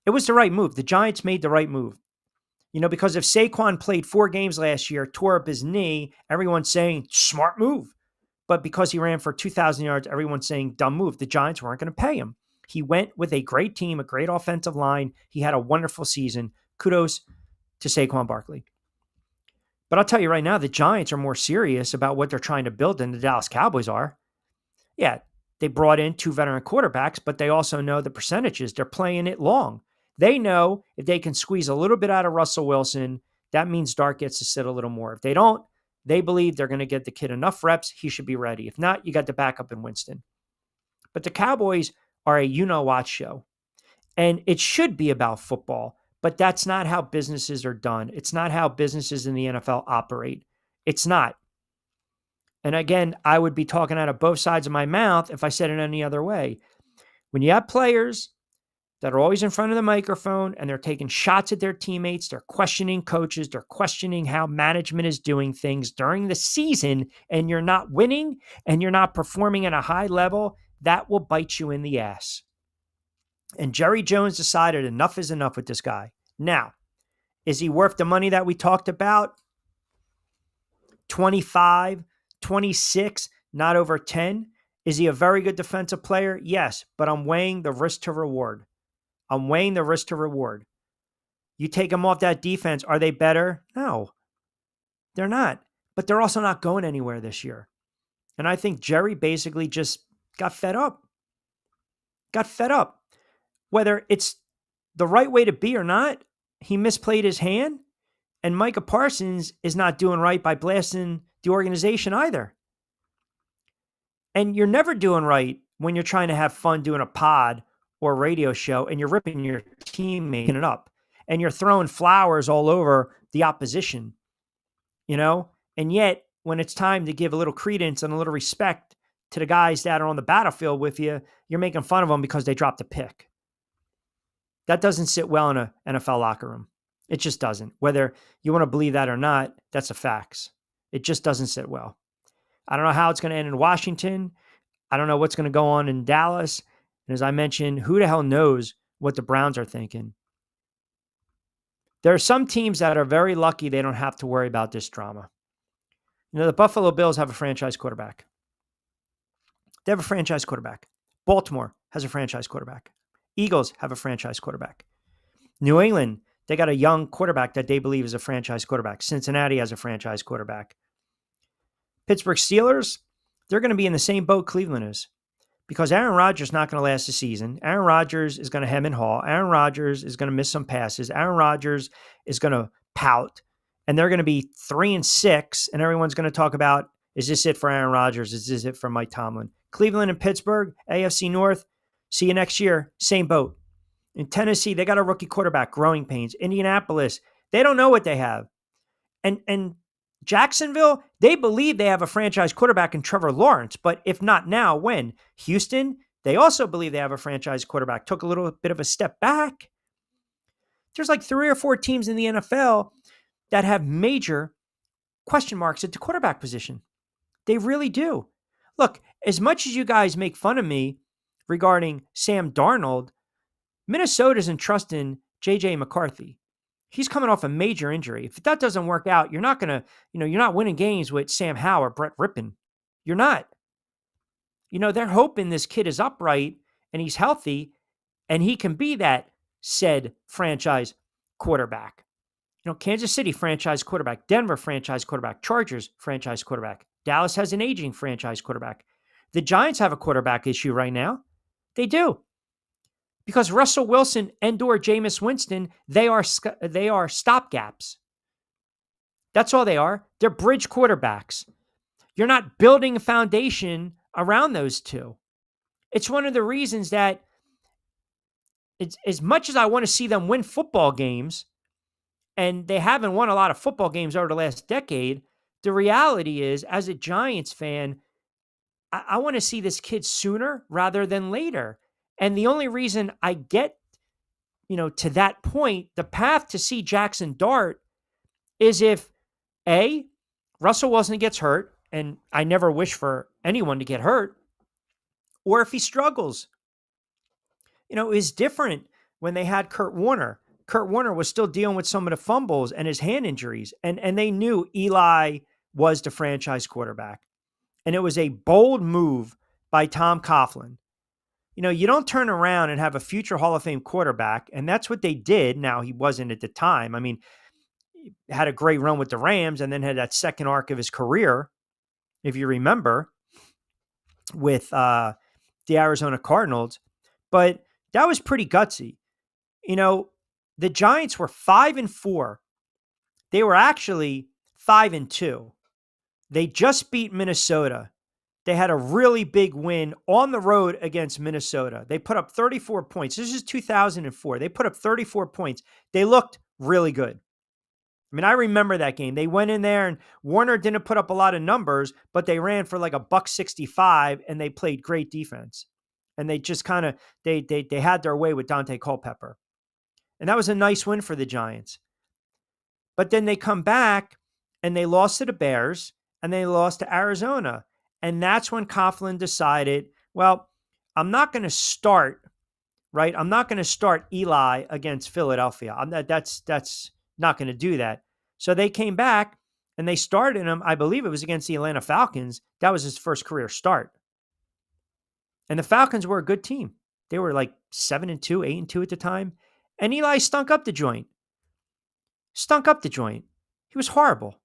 It was the right move. The Giants made the right move. Because if Saquon played 4 games last year, tore up his knee, everyone's saying smart move. But because he ran for 2,000 yards, everyone's saying dumb move. The Giants weren't going to pay him. He went with a great team, a great offensive line. He had a wonderful season. Kudos to Saquon Barkley. But I'll tell you right now, the Giants are more serious about what they're trying to build than the Dallas Cowboys are. Yeah, they brought in 2 veteran quarterbacks, but they also know the percentages. They're playing it long. They know if they can squeeze a little bit out of Russell Wilson, that means Dart gets to sit a little more. If they don't, they believe they're going to get the kid enough reps. He should be ready. If not, you got the backup in Winston. But the Cowboys are a you-know-what show. And it should be about football, but that's not how businesses are done. It's not how businesses in the NFL operate. It's not. And again, I would be talking out of both sides of my mouth if I said it any other way. When you have players that are always in front of the microphone and they're taking shots at their teammates, they're questioning coaches, they're questioning how management is doing things during the season, and you're not winning and you're not performing at a high level, that will bite you in the ass. And Jerry Jones decided enough is enough with this guy. Now, is he worth the money that we talked about? 25, 26, not over 10. Is he a very good defensive player? Yes, but I'm weighing the risk to reward. I'm weighing the risk to reward. You take him off that defense, are they better? No, they're not. But they're also not going anywhere this year. And I think Jerry basically just got fed up. Got fed up. Whether it's the right way to be or not, he misplayed his hand. And Micah Parsons is not doing right by blasting the organization either. And you're never doing right when you're trying to have fun doing a pod or a radio show and you're ripping your teammate it up and you're throwing flowers all over the opposition, you know? And yet, when it's time to give a little credence and a little respect to the guys that are on the battlefield with you, you're making fun of them because they dropped a pick. That doesn't sit well in an NFL locker room. It just doesn't. Whether you want to believe that or not, that's a fact. It just doesn't sit well. I don't know how it's going to end in Washington. I don't know what's going to go on in Dallas. And as I mentioned, who the hell knows what the Browns are thinking? There are some teams that are very lucky they don't have to worry about this drama. You know, the Buffalo Bills have a franchise quarterback. They have a franchise quarterback. Baltimore has a franchise quarterback. Eagles have a franchise quarterback. New England, they got a young quarterback that they believe is a franchise quarterback. Cincinnati has a franchise quarterback. Pittsburgh Steelers, they're going to be in the same boat Cleveland is because Aaron Rodgers is not going to last the season. Aaron Rodgers is going to hem and haw. Aaron Rodgers is going to miss some passes. Aaron Rodgers is going to pout, and they're going to be 3-6, and everyone's going to talk about, is this it for Aaron Rodgers? Is this it for Mike Tomlin? Cleveland and Pittsburgh, AFC North, see you next year, same boat. In Tennessee, they got a rookie quarterback, growing pains. Indianapolis, they don't know what they have. And Jacksonville, they believe they have a franchise quarterback in Trevor Lawrence, but if not now, when? Houston, they also believe they have a franchise quarterback, took a little bit of a step back. There's like 3 or 4 teams in the NFL that have major question marks at the quarterback position. They really do. Look, as much as you guys make fun of me regarding Sam Darnold, Minnesota isn't trusting J.J. McCarthy. He's coming off a major injury. If that doesn't work out, you're not going to, you're not winning games with Sam Howell or Brett Rippon. You're not. They're hoping this kid is upright and he's healthy and he can be that said franchise quarterback. Kansas City franchise quarterback, Denver franchise quarterback, Chargers franchise quarterback. Dallas has an aging franchise quarterback. The Giants have a quarterback issue right now. They do. Because Russell Wilson and/or Jameis Winston, they are stopgaps. That's all they are. They're bridge quarterbacks. You're not building a foundation around those two. It's one of the reasons that it's, as much as I want to see them win football games, and they haven't won a lot of football games over the last decade, the reality is, as a Giants fan, I want to see this kid sooner rather than later. And the only reason I get, to that point, the path to see Jackson Dart is if, A, Russell Wilson gets hurt, and I never wish for anyone to get hurt, or if he struggles. It was different when they had Kurt Warner. Kurt Warner was still dealing with some of the fumbles and his hand injuries, and they knew Eli was the franchise quarterback. And it was a bold move by Tom Coughlin. You don't turn around and have a future Hall of Fame quarterback, and that's what they did. Now, he wasn't at the time. I mean, had a great run with the Rams and then had that second arc of his career, if you remember, with the Arizona Cardinals. But that was pretty gutsy. The Giants were 5-4. They were actually 5-2. They just beat Minnesota. They had a really big win on the road against Minnesota. They put up 34 points. This is 2004. They put up 34 points. They looked really good. I mean, I remember that game. They went in there and Warner didn't put up a lot of numbers, but they ran for like $165 and they played great defense. And they just kind of, they had their way with Dante Culpepper. And that was a nice win for the Giants. But then they come back and they lost to the Bears and they lost to Arizona. And that's when Coughlin decided, well, I'm not going to start, right? I'm not going to start Eli against Philadelphia. That's not going to do that. So they came back and they started him. I believe it was against the Atlanta Falcons. That was his first career start. And the Falcons were a good team. They were like 7-2, 8-2 at the time. And Eli stunk up the joint. He was horrible.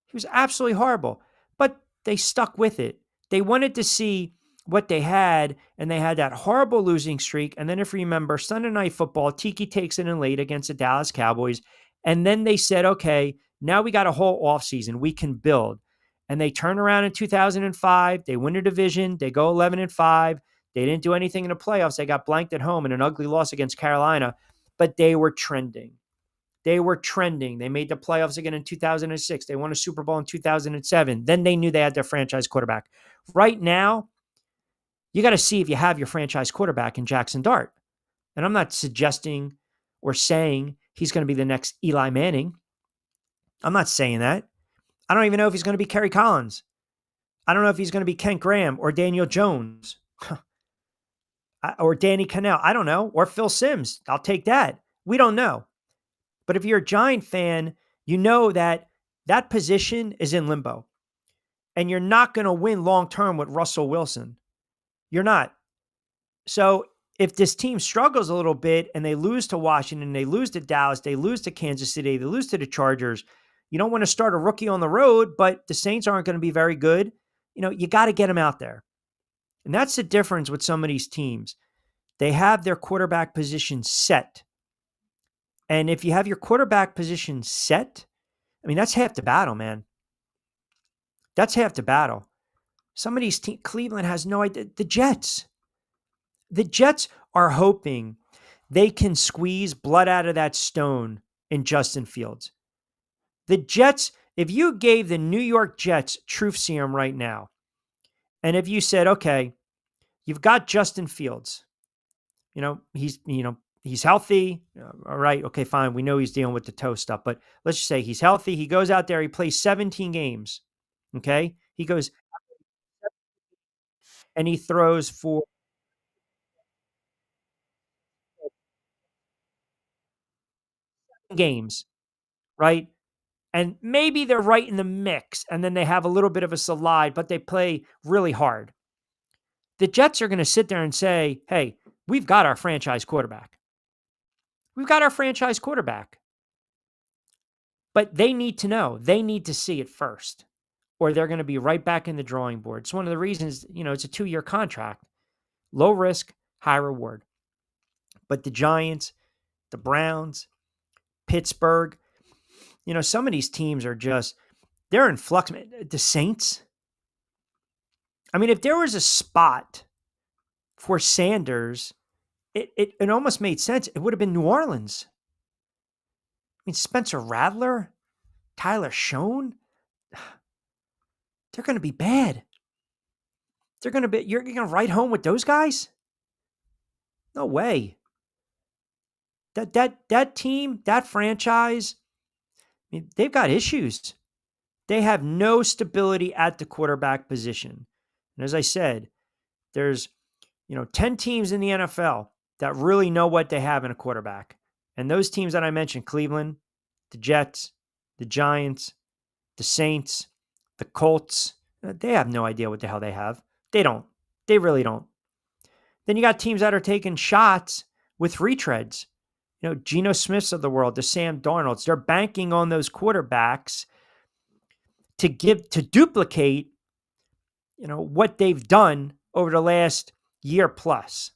He was absolutely horrible. But they stuck with it. They wanted to see what they had, and they had that horrible losing streak. And then if you remember, Sunday Night Football, Tiki takes it in late against the Dallas Cowboys. And then they said, okay, now we got a whole offseason. We can build. And they turn around in 2005. They win a division. They go 11-5. They didn't do anything in the playoffs. They got blanked at home in an ugly loss against Carolina. But they were trending. They made the playoffs again in 2006. They won a Super Bowl in 2007. Then they knew they had their franchise quarterback. Right now, you got to see if you have your franchise quarterback in Jackson Dart. And I'm not suggesting or saying he's going to be the next Eli Manning. I'm not saying that. I don't even know if he's going to be Kerry Collins. I don't know if he's going to be Kent Graham or Daniel Jones or Danny Cannell. I don't know. Or Phil Simms. I'll take that. We don't know. But if you're a Giant fan, you know that that position is in limbo. And you're not going to win long-term with Russell Wilson. You're not. So if this team struggles a little bit and they lose to Washington, they lose to Dallas, they lose to Kansas City, they lose to the Chargers, you don't want to start a rookie on the road, but the Saints aren't going to be very good. You got to get them out there. And that's the difference with some of these teams. They have their quarterback position set. And if you have your quarterback position set, I mean, that's half the battle, man. That's half the battle. Some of these teams, Cleveland has no idea. The Jets are hoping they can squeeze blood out of that stone in Justin Fields. The Jets, if you gave the New York Jets truth serum right now, and if you said, okay, you've got Justin Fields, he's healthy. All right. Okay, fine. We know he's dealing with the toe stuff, but let's just say he's healthy. He goes out there, he plays 17 games. Okay. He goes and he throws for games, right? And maybe they're right in the mix and then they have a little bit of a slide, but they play really hard. The Jets are going to sit there and say, hey, we've got our franchise quarterback. But they need to know. They need to see it first, or they're going to be right back in the drawing board. It's one of the reasons, it's a 2-year contract. Low risk, high reward. But the Giants, the Browns, Pittsburgh, some of these teams are they're in flux. The Saints. I mean, if there was a spot for Sanders, it almost made sense. It would have been New Orleans. I mean, Spencer Rattler, Tyler Schoen, they're going to be bad. You're going to write home with those guys? No way. That team, that franchise, I mean, they've got issues. They have no stability at the quarterback position. And as I said, there's 10 teams in the NFL that really know what they have in a quarterback. And those teams that I mentioned, Cleveland, the Jets, the Giants, the Saints, the Colts, they have no idea what the hell they have. They don't. They really don't. Then you got teams that are taking shots with retreads. Geno Smiths of the world, the Sam Darnolds. They're banking on those quarterbacks to duplicate, what they've done over the last year plus.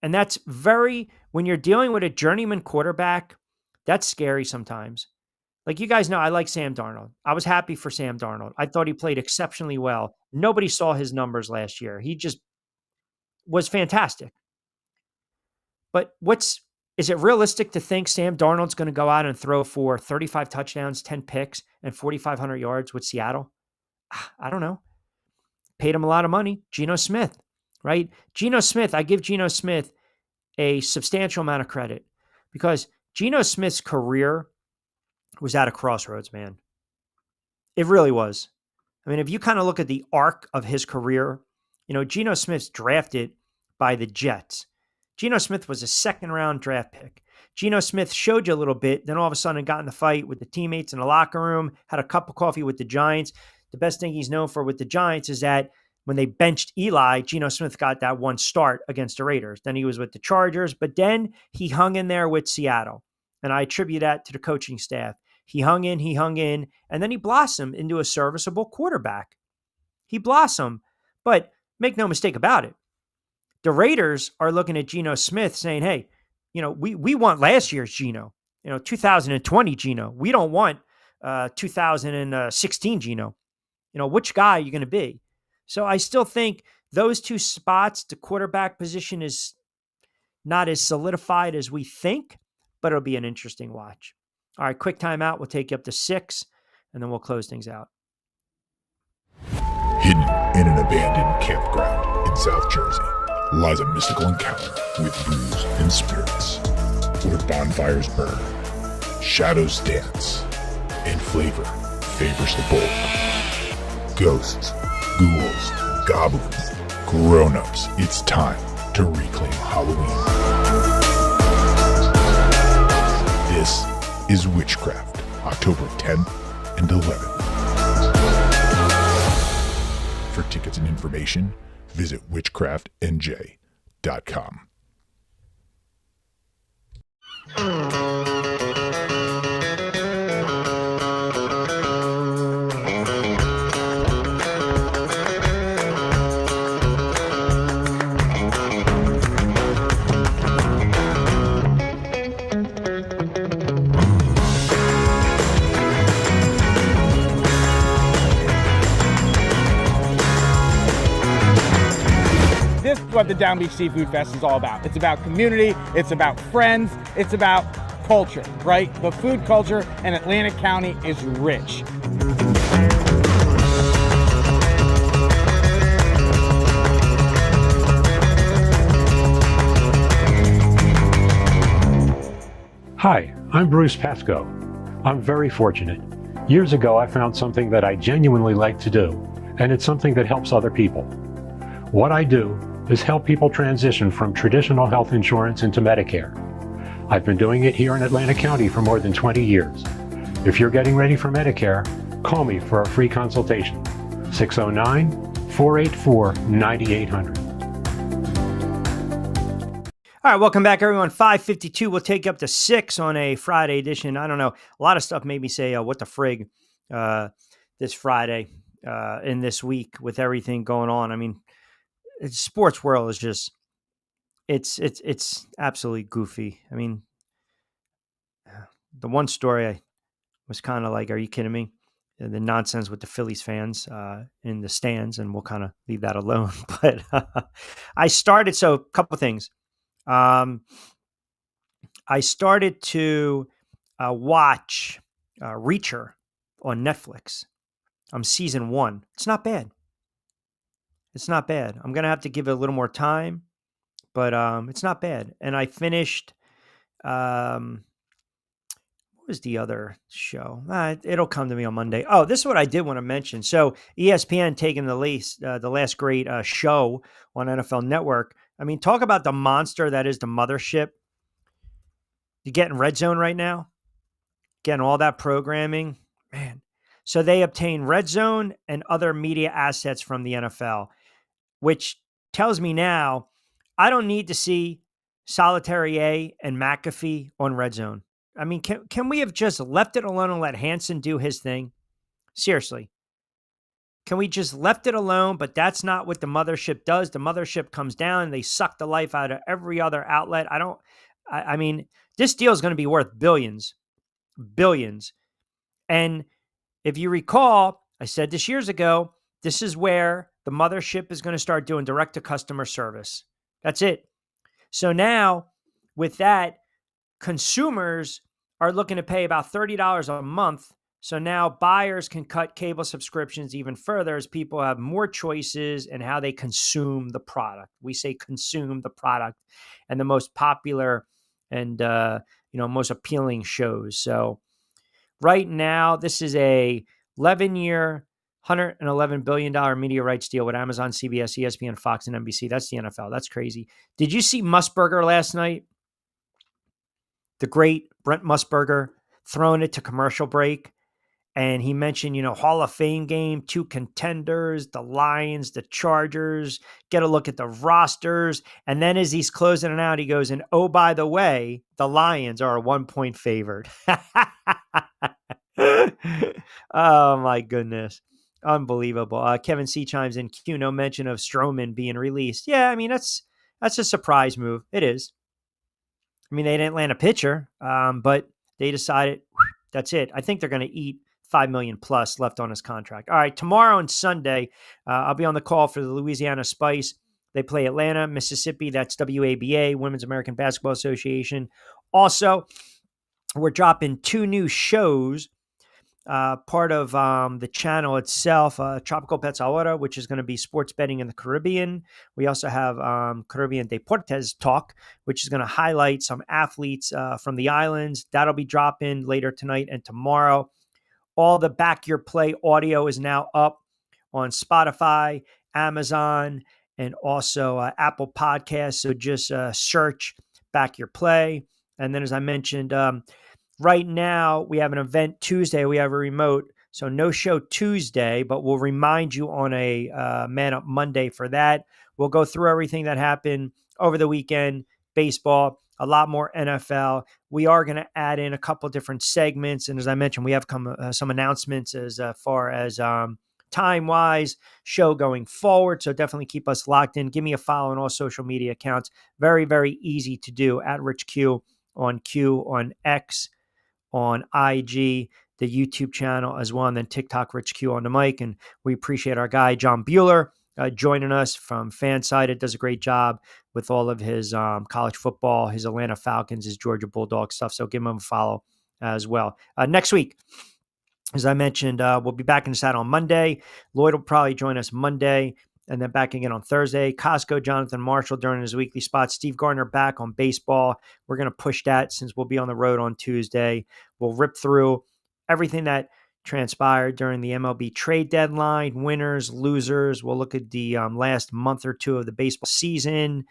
And that's when you're dealing with a journeyman quarterback, that's scary sometimes. Like, you guys know, I like Sam Darnold. I was happy for Sam Darnold. I thought he played exceptionally well. Nobody saw his numbers last year. He just was fantastic. But is it realistic to think Sam Darnold's going to go out and throw for 35 touchdowns, 10 picks, and 4,500 yards with Seattle? I don't know. Paid him a lot of money. Geno Smith, right? Geno Smith, I give Geno Smith a substantial amount of credit because Geno Smith's career was at a crossroads, man. It really was. I mean, if you kind of look at the arc of his career, Geno Smith's drafted by the Jets. Geno Smith was a second-round draft pick. Geno Smith showed you a little bit, then all of a sudden got in the fight with the teammates in the locker room, had a cup of coffee with the Giants. The best thing he's known for with the Giants is that when they benched Eli, Geno Smith got that one start against the Raiders. Then he was with the Chargers, but then he hung in there with Seattle. And I attribute that to the coaching staff. He hung in, and then he blossomed into a serviceable quarterback. He blossomed, but make no mistake about it. The Raiders are looking at Geno Smith saying, hey, we want last year's Geno, 2020 Geno. We don't want 2016 Geno. Which guy are you going to be? So I still think those two spots, the quarterback position is not as solidified as we think, but it'll be an interesting watch. All right, quick timeout. We'll take you up to 6, and then we'll close things out. Hidden in an abandoned campground in South Jersey lies a mystical encounter with brews and spirits, where bonfires burn, shadows dance, and flavor favors the bold. Ghosts, ghouls, goblins, grown-ups, it's time to reclaim Halloween. This is Witchcraft, October 10th and 11th. For tickets and information, visit witchcraftnj.com. This is what the Down Beach Seafood Fest is all about. It's about community, it's about friends, it's about culture, right? The food culture in Atlantic County is rich. Hi, I'm Bruce Pascoe. I'm very fortunate. Years ago, I found something that I genuinely like to do, and it's something that helps other people. What I do is help people transition from traditional health insurance into Medicare. I've been doing it here in Atlantic County for more than 20 years. If you're getting ready for Medicare, call me for a free consultation. 609-484-9800. All right, welcome back, everyone. 5:52. We'll take you up to 6 on a Friday edition. I don't know. A lot of stuff made me say, what the frig, this Friday in this week with everything going on. I mean, sports world is just, it's absolutely goofy. I mean, the one story I was kind of like, are you kidding me? The nonsense with the Phillies fans in the stands, and we'll kind of leave that alone. But a couple things. I started to watch Reacher on Netflix. I'm season 1. It's not bad. I'm going to have to give it a little more time, but it's not bad. And I finished, what was the other show? It'll come to me on Monday. Oh, this is what I did want to mention. So ESPN taking the last great show on NFL Network. I mean, talk about the monster that is the mothership. You're getting Red Zone right now, getting all that programming, man. So they obtain Red Zone and other media assets from the NFL, which tells me now I don't need to see Solitary A and McAfee on Red Zone. I mean, can we have just left it alone and let Hansen do his thing? Seriously. Can we just left it alone? But that's not what the mothership does. The mothership comes down and they suck the life out of every other outlet. I mean, this deal is going to be worth billions, billions. And if you recall, I said this years ago, this is where the mothership is going to start doing direct to customer service. That's it. So now with that, consumers are looking to pay about $30 a month. So now buyers can cut cable subscriptions even further as people have more choices in how they consume the product. We say consume the product and the most popular and most appealing shows. So right now, this is a 11-year, $111 billion media rights deal with Amazon, CBS, ESPN, Fox, and NBC. That's the NFL. That's crazy. Did you see Musburger last night? The great Brent Musburger throwing it to commercial break. And he mentioned, Hall of Fame game, 2 contenders, the Lions, the Chargers, get a look at the rosters. And then as he's closing it out, he goes, and oh, by the way, the Lions are a 1-point favorite. Oh, my goodness. Unbelievable. Kevin C. chimes in, Q, no mention of Stroman being released. Yeah, I mean, that's a surprise move. It is. I mean, they didn't land a pitcher, but they decided that's it. I think they're going to eat $5 million plus left on his contract. All right, tomorrow and Sunday, I'll be on the call for the Louisiana Spice. They play Atlanta, Mississippi. That's WABA, Women's American Basketball Association. Also, we're dropping 2 new shows. Part of the channel itself, Tropical Pets Ahora, which is going to be sports betting in the Caribbean. We also have Caribbean Deportes Talk, which is going to highlight some athletes from the islands. That'll be dropping later tonight and tomorrow. All the Back Your Play audio is now up on Spotify, Amazon, and also Apple Podcasts. So just search Back Your Play. And then, as I mentioned, right now we have an event Tuesday. We have a remote. So no show Tuesday, but we'll remind you on a Man Up Monday for that. We'll go through everything that happened over the weekend, baseball, a lot more NFL. We are going to add in a couple different segments. And as I mentioned, we have some announcements as far as time-wise, show going forward. So definitely keep us locked in. Give me a follow on all social media accounts. Very, very easy to do. At Rich Q on X, on IG, the YouTube channel as well, and then TikTok, Rich Q on the mic. And we appreciate our guy, John Bueller, joining us from Fansided. Does a great job with all of his college football, his Atlanta Falcons, his Georgia Bulldogs stuff. So give him a follow as well. Next week, as I mentioned, we'll be back in the saddle on Monday. Lloyd will probably join us Monday and then back again on Thursday. Costco, Jonathan Marshall during his weekly spot. Steve Gardner back on baseball. We're going to push that since we'll be on the road on Tuesday. We'll rip through everything that transpired during the MLB trade deadline, winners, losers. We'll look at the last month or two of the baseball season,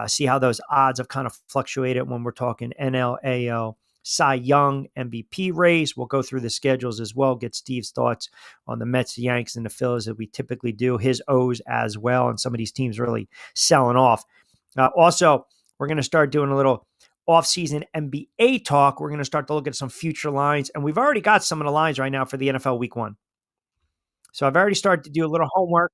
see how those odds have kind of fluctuated when we're talking NL, AL, Cy Young, MVP race. We'll go through the schedules as well, get Steve's thoughts on the Mets, the Yanks, and the Phillies that we typically do, his O's as well, and some of these teams really selling off. Also, we're going to start doing a little off-season NBA talk. We're going to start to look at some future lines, and we've already got some of the lines right now for the NFL Week 1. So I've already started to do a little homework.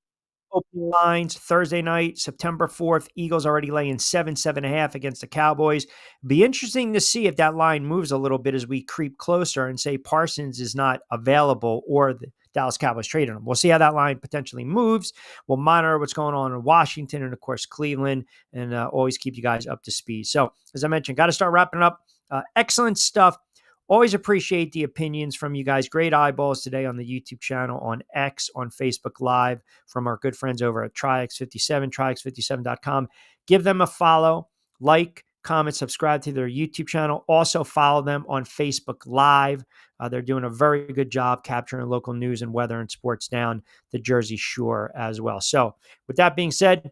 Opening lines Thursday night, September 4th. Eagles already laying 7.5 against the Cowboys. Be interesting to see if that line moves a little bit as we creep closer and say Parsons is not available or the Dallas Cowboys traded him. We'll see how that line potentially moves. We'll monitor what's going on in Washington and, of course, Cleveland, and always keep you guys up to speed. So, as I mentioned, got to start wrapping up. Excellent stuff. Always appreciate the opinions from you guys. Great eyeballs today on the YouTube channel, on X, on Facebook Live from our good friends over at TriX57, TriX57.com. Give them a follow, like, comment, subscribe to their YouTube channel. Also follow them on Facebook Live. They're doing a very good job capturing local news and weather and sports down the Jersey Shore as well. So with that being said,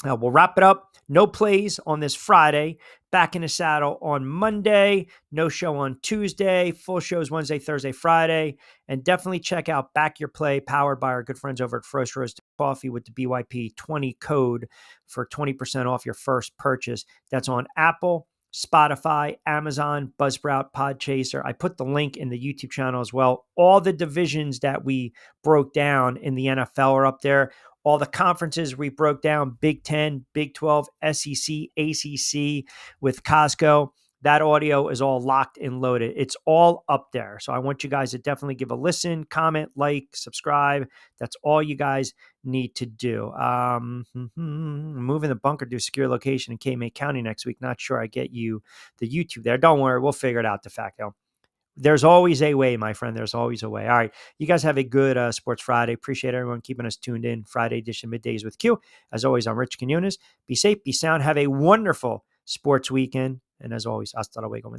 We'll wrap it up. No plays on this Friday. Back in the saddle on Monday. No show on Tuesday. Full shows Wednesday, Thursday, Friday. And definitely check out Back Your Play, powered by our good friends over at Frost Roasted Coffee with the BYP20 code for 20% off your first purchase. That's on Apple, Spotify, Amazon, Buzzsprout, Podchaser. I put the link in the YouTube channel as well. All the divisions that we broke down in the NFL are up there. All the conferences we broke down, Big 10, Big 12, SEC, ACC with Costco. That audio is all locked and loaded. It's all up there. So I want you guys to definitely give a listen, comment, like, subscribe. That's all you guys need to do. Moving the bunker to a secure location in K-May County next week. Not sure I get you the YouTube there. Don't worry. We'll figure it out de facto. There's always a way, my friend. There's always a way. All right. You guys have a good Sports Friday. Appreciate everyone keeping us tuned in. Friday edition Middays with Q. As always, I'm Rich Quiñones. Be safe, be sound. Have a wonderful sports weekend. And as always, hasta luego.